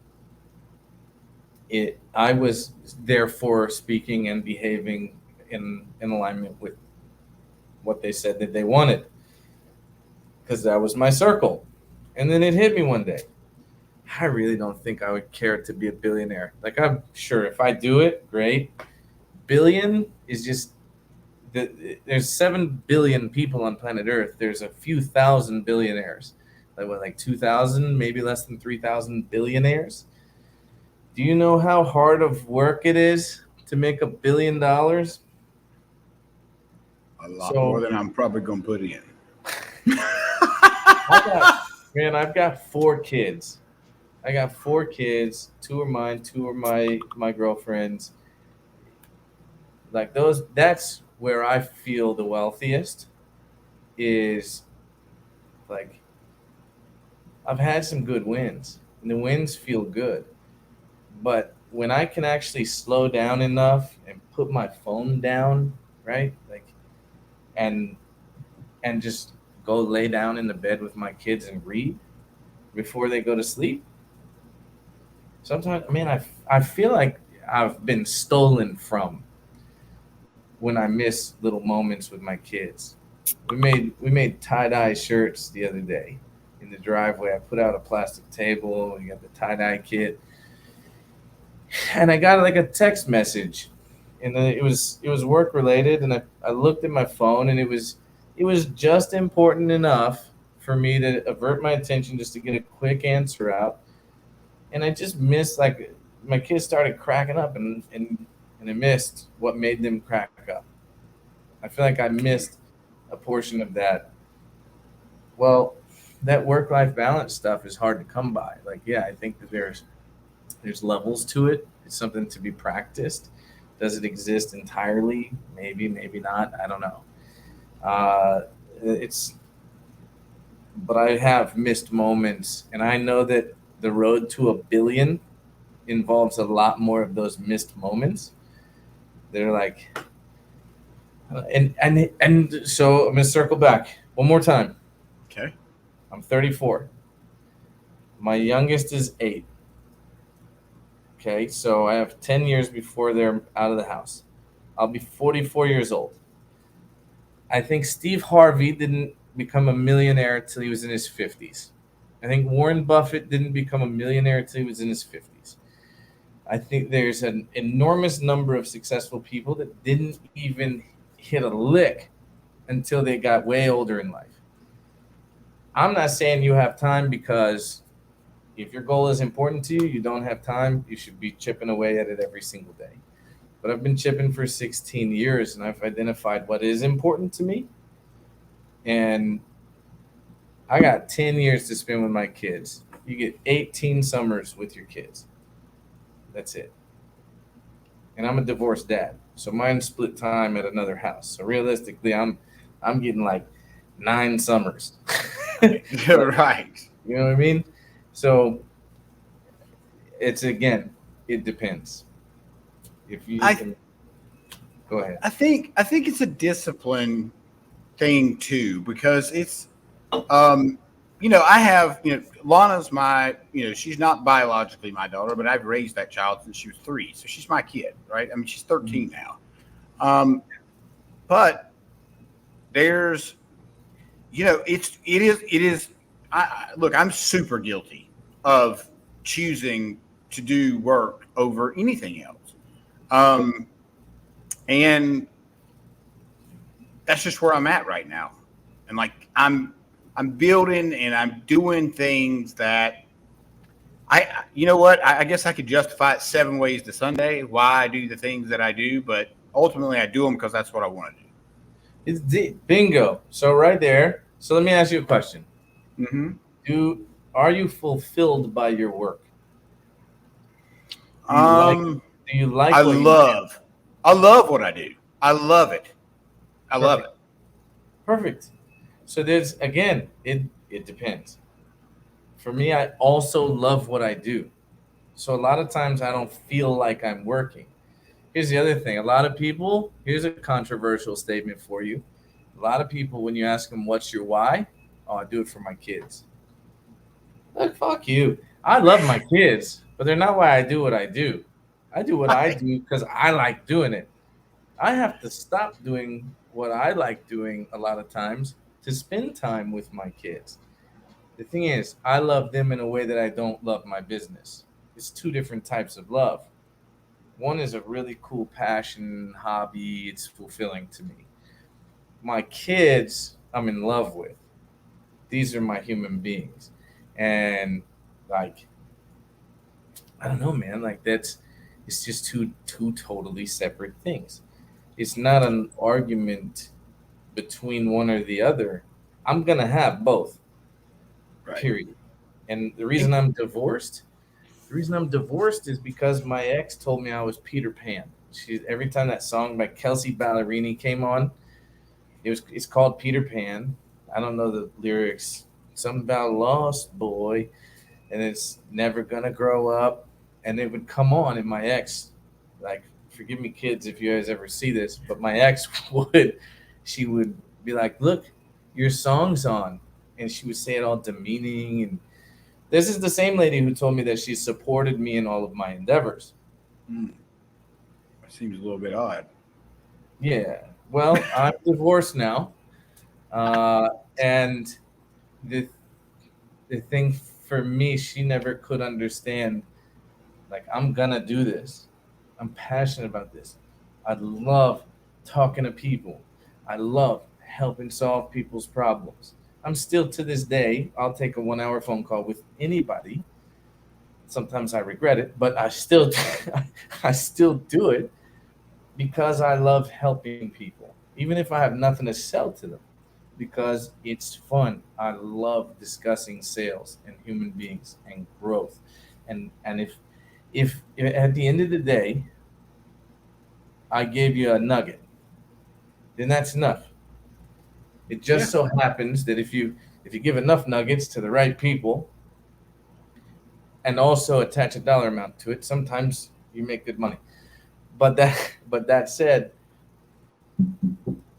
[SPEAKER 2] I was therefore speaking and behaving in alignment with what they said that they wanted, because that was my circle. And then it hit me one day. I really don't think I would care to be a billionaire. Like, I'm sure if I do it, great. Billion is just there's 7 billion people on planet Earth. There's a few thousand billionaires. Like 2,000, maybe less than 3,000 billionaires. Do you know how hard of work it is to make $1 billion?
[SPEAKER 1] A lot more than I'm probably going to put in.
[SPEAKER 2] I've got 4 kids. I got 4 kids. 2 are mine. 2 are my girlfriend's. Like that's where I feel the wealthiest. Is like I've had some good wins, and the wins feel good. But when I can actually slow down enough and put my phone down, right? Like, and just go lay down in the bed with my kids and read before they go to sleep. Sometimes, man, I feel like I've been stolen from when I miss little moments with my kids. We made tie-dye shirts the other day in the driveway. I put out a plastic table. We got the tie-dye kit. And I got like a text message, and it was work related, and I looked at my phone, and it was just important enough for me to avert my attention just to get a quick answer out. And I just missed, like, my kids started cracking up, and I missed what made them crack up. I feel like I missed a portion of that. Well, that work-life balance stuff is hard to come by. Like, yeah, I think that there's levels to it. It's something to be practiced. Does it exist entirely? Maybe, maybe not. I don't know. But I have missed moments, and I know that the road to $1 billion involves a lot more of those missed moments. They're like, and so I'm gonna circle back one more time.
[SPEAKER 1] Okay.
[SPEAKER 2] I'm 34. My youngest is 8. Okay, so I have 10 years before they're out of the house. I'll be 44 years old. I think Steve Harvey didn't become a millionaire until he was in his 50s. I think Warren Buffett didn't become a millionaire until he was in his 50s. I think there's an enormous number of successful people that didn't even hit a lick until they got way older in life. I'm not saying you have time, because if your goal is important to you, you don't have time, you should be chipping away at it every single day. But I've been chipping for 16 years and I've identified what is important to me. And I got 10 years to spend with my kids. You get 18 summers with your kids. That's it. And I'm a divorced dad. So mine split time at another house. So realistically, I'm getting like 9 summers.
[SPEAKER 1] Right.
[SPEAKER 2] You know what I mean? So it's, again, it depends. If you
[SPEAKER 1] I
[SPEAKER 2] can go ahead.
[SPEAKER 1] I think it's a discipline thing too, because it's I have, Lana's my, she's not biologically my daughter, but I've raised that child since she was 3, so she's my kid, right? I mean, she's 13 now. But there's, it is. Look, I'm super guilty of choosing to do work over anything else. And that's just where I'm at right now. And like, I'm building and I'm doing things that you know what? I guess I could justify it 7 ways to Sunday why I do the things that I do, but ultimately I do them because that's what I want to do.
[SPEAKER 2] It's deep. Bingo. So right there. So let me ask you a question.
[SPEAKER 1] Mm-hmm.
[SPEAKER 2] Are you fulfilled by your work? Do you like
[SPEAKER 1] I
[SPEAKER 2] what
[SPEAKER 1] love what I do. I love it. I love it.
[SPEAKER 2] Perfect. So there's, again, it depends. For me, I also love what I do. So a lot of times I don't feel like I'm working. Here's the other thing. A lot of people, here's a controversial statement for you. A lot of people, when you ask them, what's your why? Oh, I do it for my kids. Like, fuck you. I love my kids, but they're not why I do what I do. I do what I do because I like doing it. I have to stop doing what I like doing a lot of times to spend time with my kids. The thing is, I love them in a way that I don't love my business. It's 2 different types of love. One is a really cool passion, hobby. It's fulfilling to me. My kids, I'm in love with. These are my human beings. And like, I don't know, man, like it's just two totally separate things. It's not an argument between one or the other. I'm gonna have both.
[SPEAKER 1] Right.
[SPEAKER 2] Period. And the reason I'm divorced is because my ex told me I was Peter Pan. Every time that song by Kelsey Ballerini came on, it's called Peter Pan. I don't know the lyrics. Something about lost boy, and it's never gonna grow up. And it would come on, and my ex, like, forgive me, kids, if you guys ever see this, but my ex she would be like, "Look, your song's on," and she would say it all demeaning. And this is the same lady who told me that she supported me in all of my endeavors.
[SPEAKER 1] That seems a little bit odd.
[SPEAKER 2] Yeah. Well, I'm divorced now, and the the thing for me, she never could understand. Like, I'm gonna do this. I'm passionate about this. I love talking to people. I love helping solve people's problems. I'm still, to this day, I'll take a 1 hour phone call with anybody. Sometimes I regret it, but I still I still do it because I love helping people, even if I have nothing to sell to them, because it's fun. I love discussing sales and human beings and growth. And if at the end of the day I gave you a nugget, then that's enough. It just so happens that if you give enough nuggets to the right people and also attach a dollar amount to it, sometimes you make good money. But that said,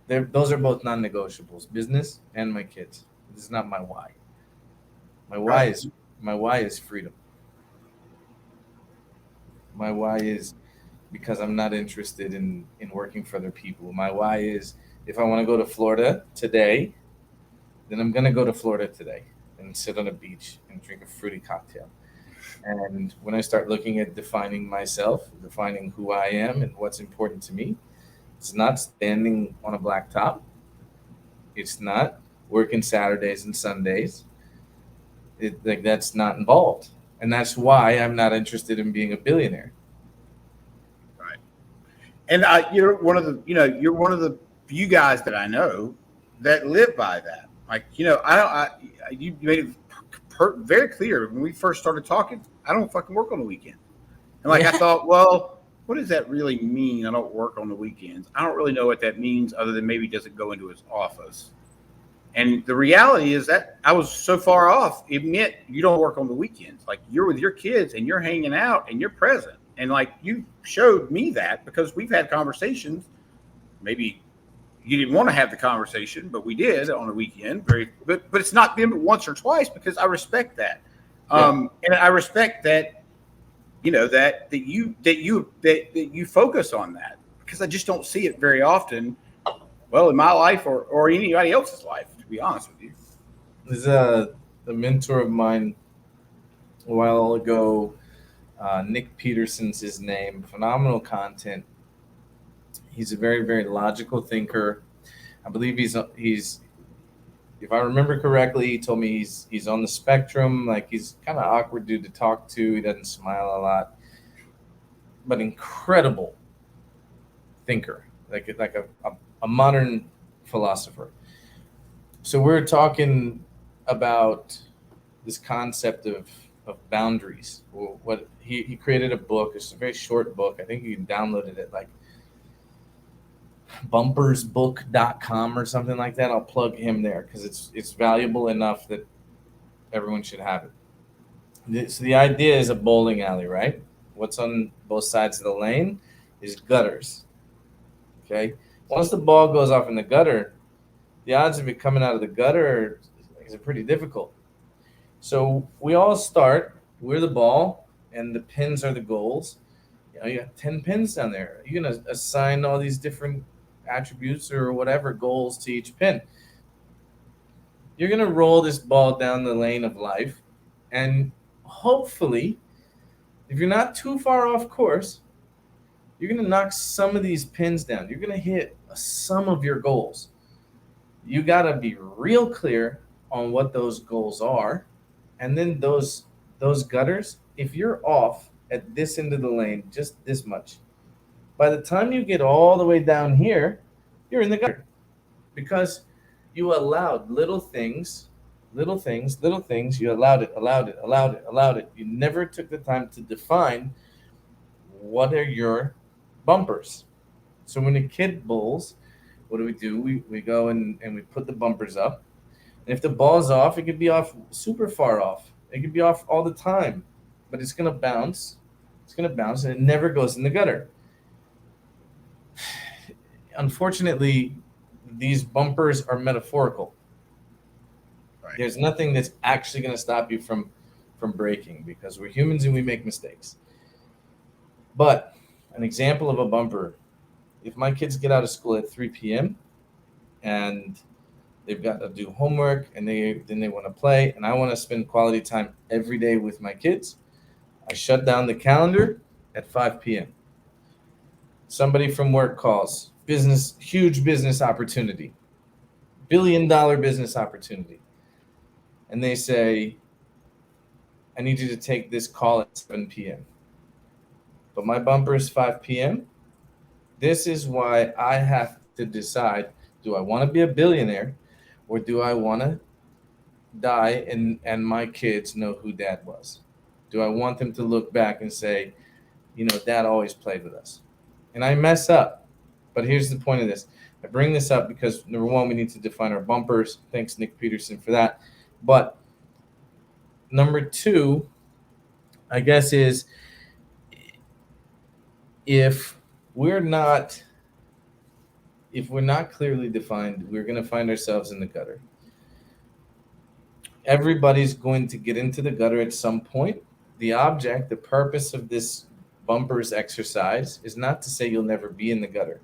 [SPEAKER 2] those are both non-negotiables: business and my kids. This is not my why. My why
[SPEAKER 1] Right.
[SPEAKER 2] is my why is freedom. My why is because I'm not interested in working for other people. My why is, if I want to go to Florida today, then I'm gonna go to Florida today. And and sit on a beach and drink a fruity cocktail. And when I start looking at defining myself, defining who I am and what's important to me, it's not standing on a blacktop. It's not working Saturdays and Sundays. Like that's not involved, and that's why I'm not interested in being a billionaire.
[SPEAKER 1] Right. And you're one of the few guys that I know that live by that. Like, you made it very clear when we first started talking. I don't fucking work on the weekend. And I thought, well, what does that really mean? I don't work on the weekends. I don't really know what that means other than maybe he doesn't go into his office. And the reality is that I was so far off. It meant you don't work on the weekends. Like, you're with your kids and you're hanging out and you're present. And like, you showed me that because we've had conversations. Maybe you didn't want to have the conversation, but we did on the weekend. But it's not been once or twice because I respect that. And I respect that, that you focus on that, because I just don't see it very often. Well, in my life or anybody else's life, to be honest with you.
[SPEAKER 2] There's a mentor of mine a while ago, Nick Peterson's his name, phenomenal content. He's a very, very logical thinker. I believe he's if I remember correctly, he told me he's on the spectrum. Like, he's kind of awkward dude to talk to. He doesn't smile a lot, but incredible thinker, like a modern philosopher. So we're talking about this concept of boundaries. What he created a book. It's a very short book. I think you can download it at like bumpersbook.com or something like that. I'll plug him there because it's valuable enough that everyone should have it. So the idea is a bowling alley, right? What's on both sides of the lane is gutters. Okay. Once the ball goes off in the gutter, the odds of it coming out of the gutter is pretty difficult. So we all start, we're the ball, and the pins are the goals. You got 10 pins down there. You're going to assign all these different attributes or whatever goals to each pin. You're going to roll this ball down the lane of life, and hopefully, if you're not too far off course, you're going to knock some of these pins down. You're going to hit some of your goals. You got to be real clear on what those goals are. And then those gutters, if you're off at this end of the lane, just this much, by the time you get all the way down here, you're in the gutter. Because you allowed little things, you allowed it. You never took the time to define what are your bumpers. So when a kid bowls, what do? We go and we put the bumpers up. And if the ball's off, it could be off super far off. It could be off all the time, but it's going to bounce. It's going to bounce, and it never goes in the gutter. Unfortunately, these bumpers are metaphorical. Right. There's nothing that's actually going to stop you from breaking, because we're humans and we make mistakes. But an example of a bumper, if my kids get out of school at 3 p.m. and they've got to do homework and then they want to play, and I want to spend quality time every day with my kids, I shut down the calendar at 5 p.m. Somebody from work calls, huge business opportunity, $1 billion business opportunity. And they say, I need you to take this call at 7 p.m. But my bumper is 5 p.m. This is why I have to decide, do I want to be a billionaire, or do I want to die and my kids know who dad was? Do I want them to look back and say, dad always played with us? And I mess up. But here's the point of this. I bring this up because, number one, we need to define our bumpers. Thanks, Nick Peterson, for that. But number two, I guess, is if we're not clearly defined, we're going to find ourselves in the gutter. Everybody's going to get into the gutter at some point. The purpose of this bumpers exercise is not to say you'll never be in the gutter.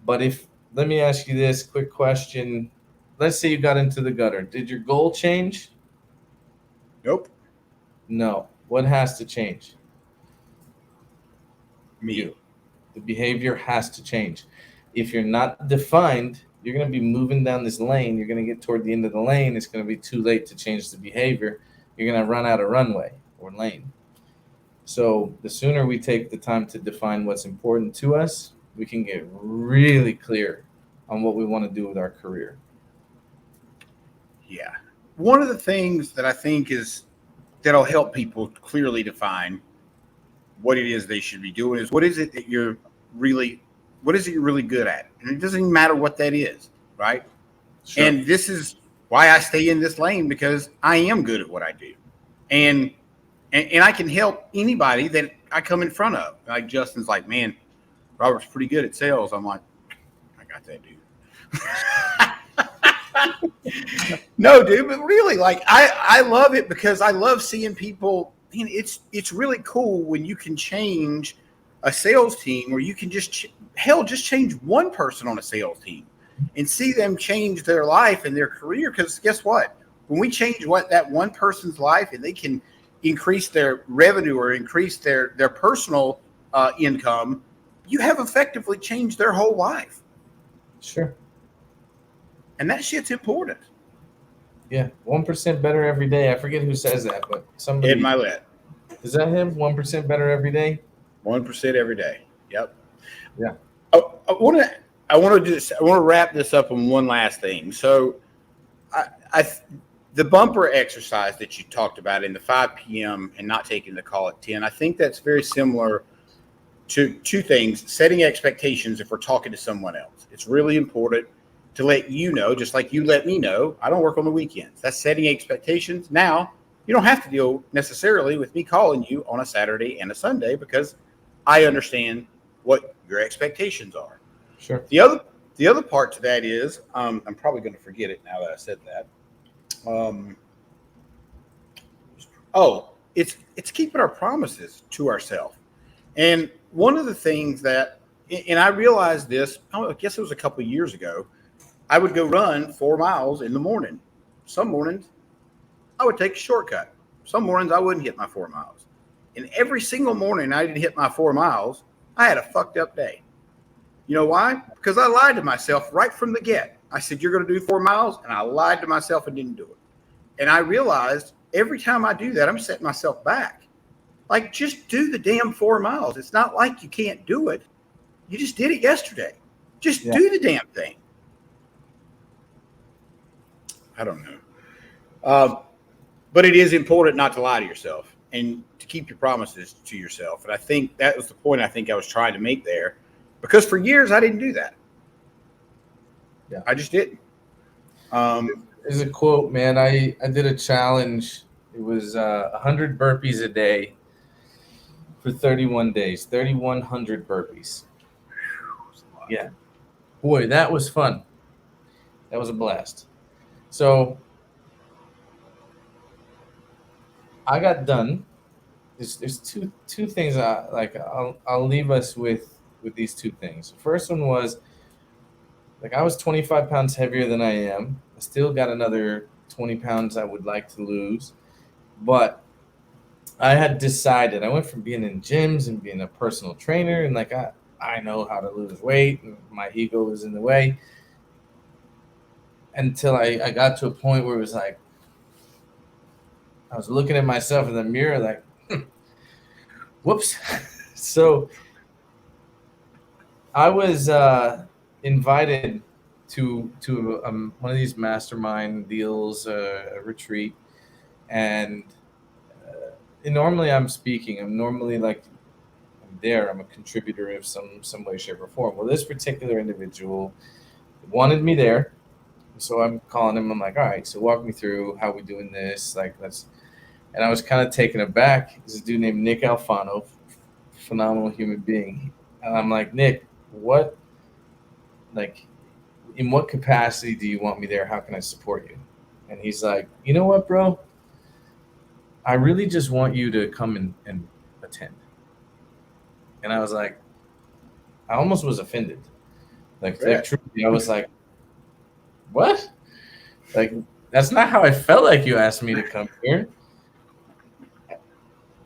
[SPEAKER 2] But let me ask you this quick question. Let's say you got into the gutter. Did your goal change?
[SPEAKER 1] Nope.
[SPEAKER 2] No. What has to change?
[SPEAKER 1] Me.
[SPEAKER 2] You. The behavior has to change. If you're not defined, you're going to be moving down this lane. You're going to get toward the end of the lane. It's going to be too late to change the behavior. You're going to run out of runway or lane. So the sooner we take the time to define what's important to us, we can get really clear on what we want to do with our career.
[SPEAKER 1] Yeah. One of the things that I think that'll help people clearly define what it is they should be doing is what is it you're really good at? And it doesn't even matter what that is, right?
[SPEAKER 2] Sure.
[SPEAKER 1] And this is why I stay in this lane, because I am good at what I do. And I can help anybody that I come in front of. Like Justin's like, man, Robert's pretty good at sales. I'm like, I got that, dude. No, dude, but really, like, I love it because I love seeing people. And it's really cool when you can change a sales team, or you can just change one person on a sales team and see them change their life and their career. Because guess what? When we change that one person's life and they can increase their revenue or increase their personal income, you have effectively changed their whole life.
[SPEAKER 2] Sure.
[SPEAKER 1] And that shit's important.
[SPEAKER 2] Yeah, 1% better every day. I forget who says that, but somebody.
[SPEAKER 1] Ed Milet.
[SPEAKER 2] Is that him? 1% better every day.
[SPEAKER 1] 1% every day. Yep.
[SPEAKER 2] Yeah.
[SPEAKER 1] I want to wrap this up on one last thing. So, the bumper exercise that you talked about in the 5 p.m. and not taking the call at 10, I think that's very similar to two things: setting expectations. If we're talking to someone else, it's really important to let you know, just like you let me know, I don't work on the weekends. That's setting expectations. Now, you don't have to deal necessarily with me calling you on a Saturday and a Sunday, because I understand what your expectations are.
[SPEAKER 2] Sure.
[SPEAKER 1] The other part to that is, I'm probably going to forget it now that I said that. It's keeping our promises to ourselves. And one of the things that, and I realized this, I guess it was a couple of years ago, I would go run 4 miles in the morning. Some mornings I would take a shortcut. Some mornings I wouldn't hit my 4 miles. And every single morning I didn't hit my 4 miles, I had a fucked up day. You know why? Because I lied to myself right from the get. I said, you're going to do 4 miles. And I lied to myself and didn't do it. And I realized every time I do that, I'm setting myself back. Like, just do the damn 4 miles. It's not like you can't do it. You just did it yesterday. Just do the damn thing. I don't know. But it is important not to lie to yourself and to keep your promises to yourself. And I think that was the point I was trying to make there. Because for years, I didn't do that.
[SPEAKER 2] Yeah.
[SPEAKER 1] I just didn't.
[SPEAKER 2] There's a quote, man. I did a challenge. It was 100 burpees a day for 31 days, 3,100 burpees. Yeah. Boy, that was fun. That was a blast. So I got done. There's two things I'll leave us with these two things. The first one was, like, I was 25 pounds heavier than I am. I still got another 20 pounds I would like to lose. But I had decided, I went from being in gyms and being a personal trainer, and like I know how to lose weight, and my ego was in the way, until I got to a point where it was like, I was looking at myself in the mirror like, whoops. So I was invited to one of these mastermind deals, a retreat, and normally I'm speaking. I'm normally like, I'm there. I'm a contributor of some way, shape, or form. Well, this particular individual wanted me there, so I'm calling him. I'm like, all right, so walk me through how we doing this. Like, let's. And I was kind of taken aback. There's a dude named Nick Alfano, phenomenal human being. And I'm like, Nick, what, like, in what capacity do you want me there? How can I support you? And he's like, you know what, bro? I really just want you to come and attend. And I was like, I almost was offended. Like, truly, I was like, what? Like, that's not how I felt like you asked me to come here.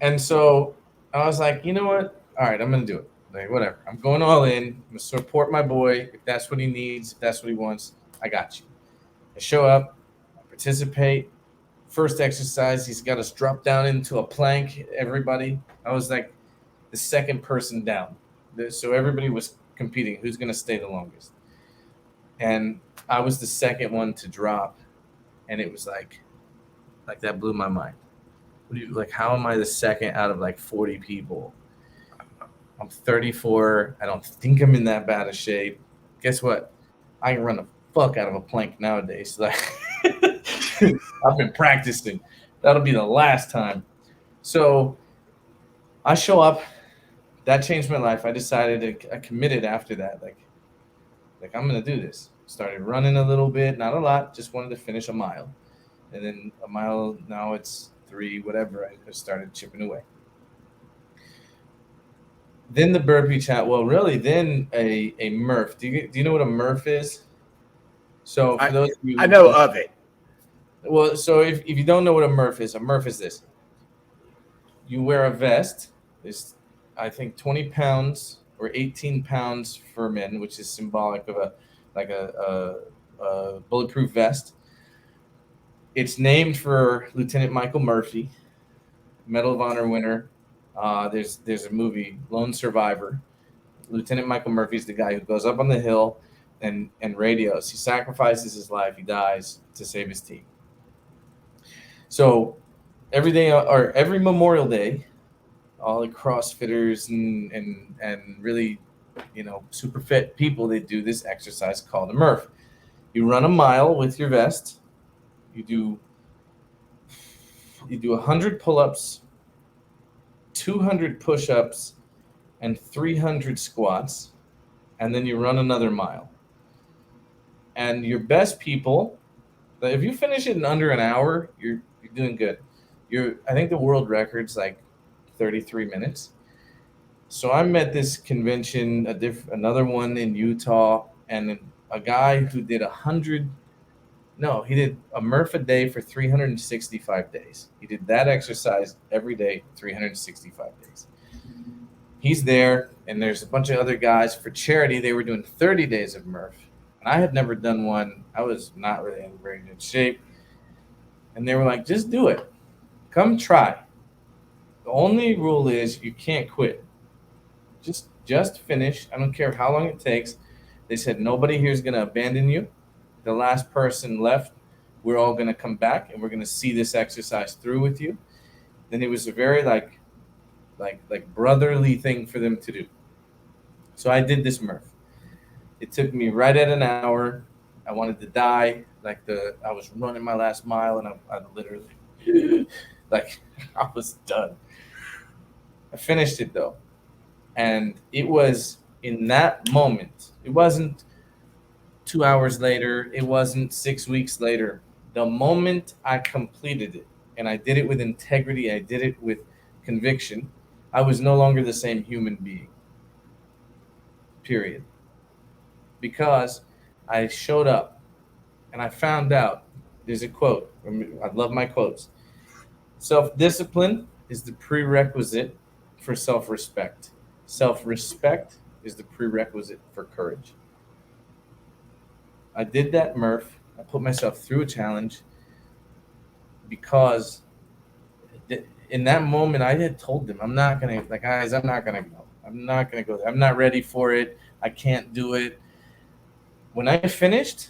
[SPEAKER 2] And so I was like, you know what? All right, I'm gonna do it. Like whatever. I'm going all in. I'm gonna support my boy. If that's what he needs, if that's what he wants, I got you. I show up, I participate. First exercise, he's got us drop down into a plank. Everybody, I was like the second person down. So everybody was competing. Who's gonna stay the longest? And I was the second one to drop, and it was like that blew my mind. What do you like? How am I the second out of like 40 people? I'm 34. I don't think I'm in that bad of shape. Guess what? I can run the fuck out of a plank nowadays. Like I've been practicing. That'll be the last time. So I show up. That changed my life. I decided I committed after that. Like I'm gonna do this. Started running a little bit, not a lot. Just wanted to finish a mile, and then a mile. Now it's 3, whatever. I started chipping away. Then the burpee chat. Well, really, then a Murph. Do you know what a Murph is? So for
[SPEAKER 1] I
[SPEAKER 2] those of you,
[SPEAKER 1] I know of it.
[SPEAKER 2] well, so if you don't know what a Murph is this. You wear a vest. It's I think 20 pounds or 18 pounds for men, which is symbolic of a bulletproof vest. It's named for Lieutenant Michael Murphy, Medal of Honor winner. There's a movie, Lone Survivor. Lieutenant Michael Murphy is the guy who goes up on the hill and radios. He sacrifices his life. He dies to save his team. So every day or every Memorial Day, all the CrossFitters and really, super fit people, they do this exercise called a Murph. You run a mile with your vest. You do 100 pull-ups, 200 push-ups, and 300 squats, and then you run another mile. And your best people, if you finish it in under an hour, you're doing good. I think the world record's like 33 minutes. So I'm at this convention, another one in Utah, and a guy who did he did a Murph a day for 365 days. He did that exercise every day, 365 days. He's there, and there's a bunch of other guys for charity. They were doing 30 days of Murph, and I had never done one. I was not really in very good shape, and they were like, "Just do it. Come try. The only rule is you can't quit. Just finish. I don't care how long it takes." They said nobody here is going to abandon you. The last person left, we're all going to come back and we're going to see this exercise through with you. Then it was a very like brotherly thing for them to do. So I did this Murph. It took me right at an hour. I wanted to die. I was running my last mile and I literally I was done. I finished it though. And it was in that moment. It wasn't 2 hours later. It wasn't 6 weeks later. The moment I completed it, and I did it with integrity, I did it with conviction, I was no longer the same human being. Period. Because I showed up and I found out, there's a quote. I love my quotes. Self-discipline is the prerequisite for self-respect. Self-respect is the prerequisite for courage. I did that Murph. I put myself through a challenge because in that moment I had told them, I'm not going to, guys, I'm not going to go. I'm not going to go there. I'm not ready for it. I can't do it. When I finished,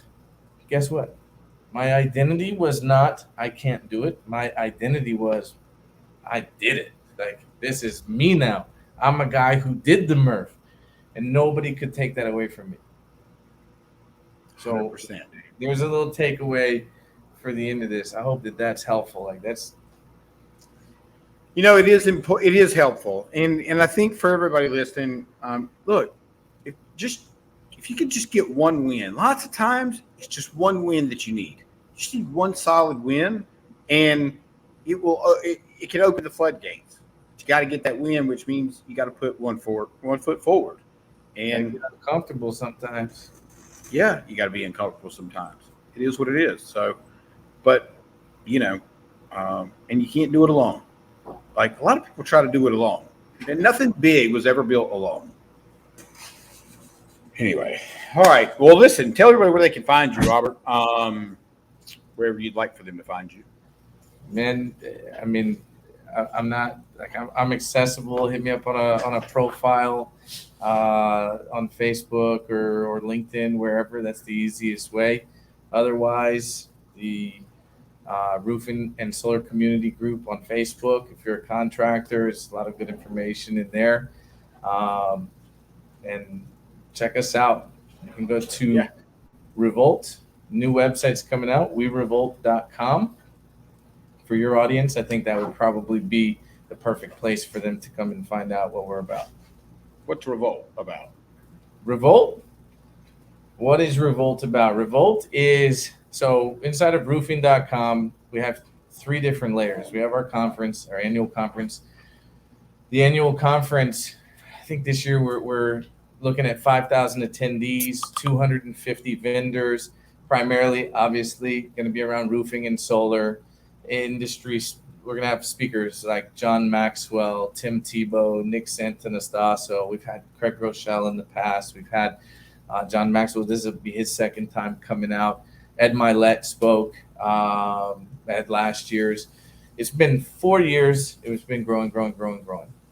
[SPEAKER 2] guess what? My identity was not, I can't do it. My identity was, I did it. This is me now. I'm a guy who did the Murph, and nobody could take that away from me. So
[SPEAKER 1] 100%.
[SPEAKER 2] There's a little takeaway for the end of this. I hope that's helpful.
[SPEAKER 1] It is important. It is helpful, and I think for everybody listening, look, if you could just get one win. Lots of times, it's just one win that you need. You just need one solid win, and it can open the floodgates. You got to get that win, which means you got to put one foot forward, and
[SPEAKER 2] get uncomfortable sometimes.
[SPEAKER 1] Yeah, you got to be uncomfortable sometimes. It is what it is. So, but and you can't do it alone. Like a lot of people try to do it alone, and nothing big was ever built alone. Anyway, all right. Well, listen, tell everybody where they can find you, Robert. Wherever you'd like for them to find you.
[SPEAKER 2] Man, I mean, I'm not like I'm accessible. Hit me up on a profile on Facebook or LinkedIn, wherever. That's the easiest way. Otherwise, the roofing and solar community group on Facebook. If you're a contractor, there's a lot of good information in there. And check us out. You can go to Revolt. New website's coming out, werevolt.com. For your audience, I think that would probably be the perfect place for them to come and find out what we're about.
[SPEAKER 1] What's Revolt about?
[SPEAKER 2] Revolt? What is Revolt about? Revolt is, so inside of roofing.com, we have 3 different layers. We have our conference, our annual conference. The annual conference, I think this year we're looking at 5,000 attendees, 250 vendors, primarily, obviously, going to be around roofing and solar industries. We're going to have speakers like John Maxwell, Tim Tebow, Nick Santanastasso. We've had Craig Rochelle in the past. We've had John Maxwell. This will be his second time coming out. Ed Milet spoke at last year's. It's been 4 years. It's been growing.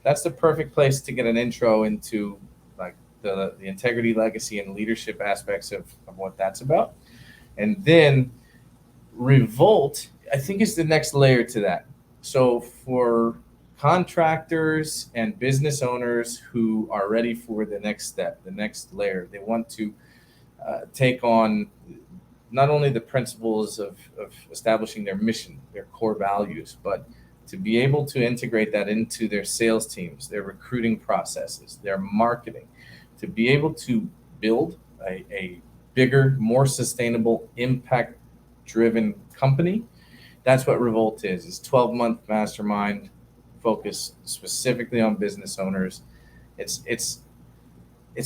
[SPEAKER 2] That's the perfect place to get an intro into like the integrity, legacy, and leadership aspects of what that's about. And then Revolt, I think, is the next layer to that. So for contractors and business owners who are ready for the next step, the next layer, they want to take on not only the principles of establishing their mission, their core values, but to be able to integrate that into their sales teams, their recruiting processes, their marketing, to be able to build a bigger, more sustainable, impact-driven company. That's what Revolt is. It's 12-month mastermind focused specifically on business owners. It's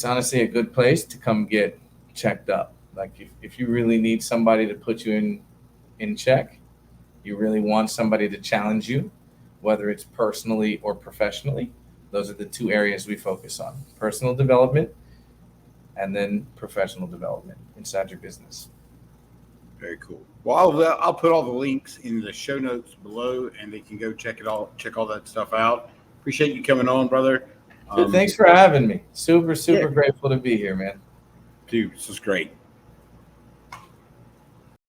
[SPEAKER 2] honestly a good place to come get checked up. Like if you really need somebody to put you in check, you really want somebody to challenge you, whether it's personally or professionally, those are the 2 areas we focus on: personal development and then professional development inside your business.
[SPEAKER 1] Very cool. Well, I'll put all the links in the show notes below, and they can go check all that stuff out. Appreciate you coming on, brother.
[SPEAKER 2] Thanks for having me. Super grateful to be here, man.
[SPEAKER 1] Dude, this is great.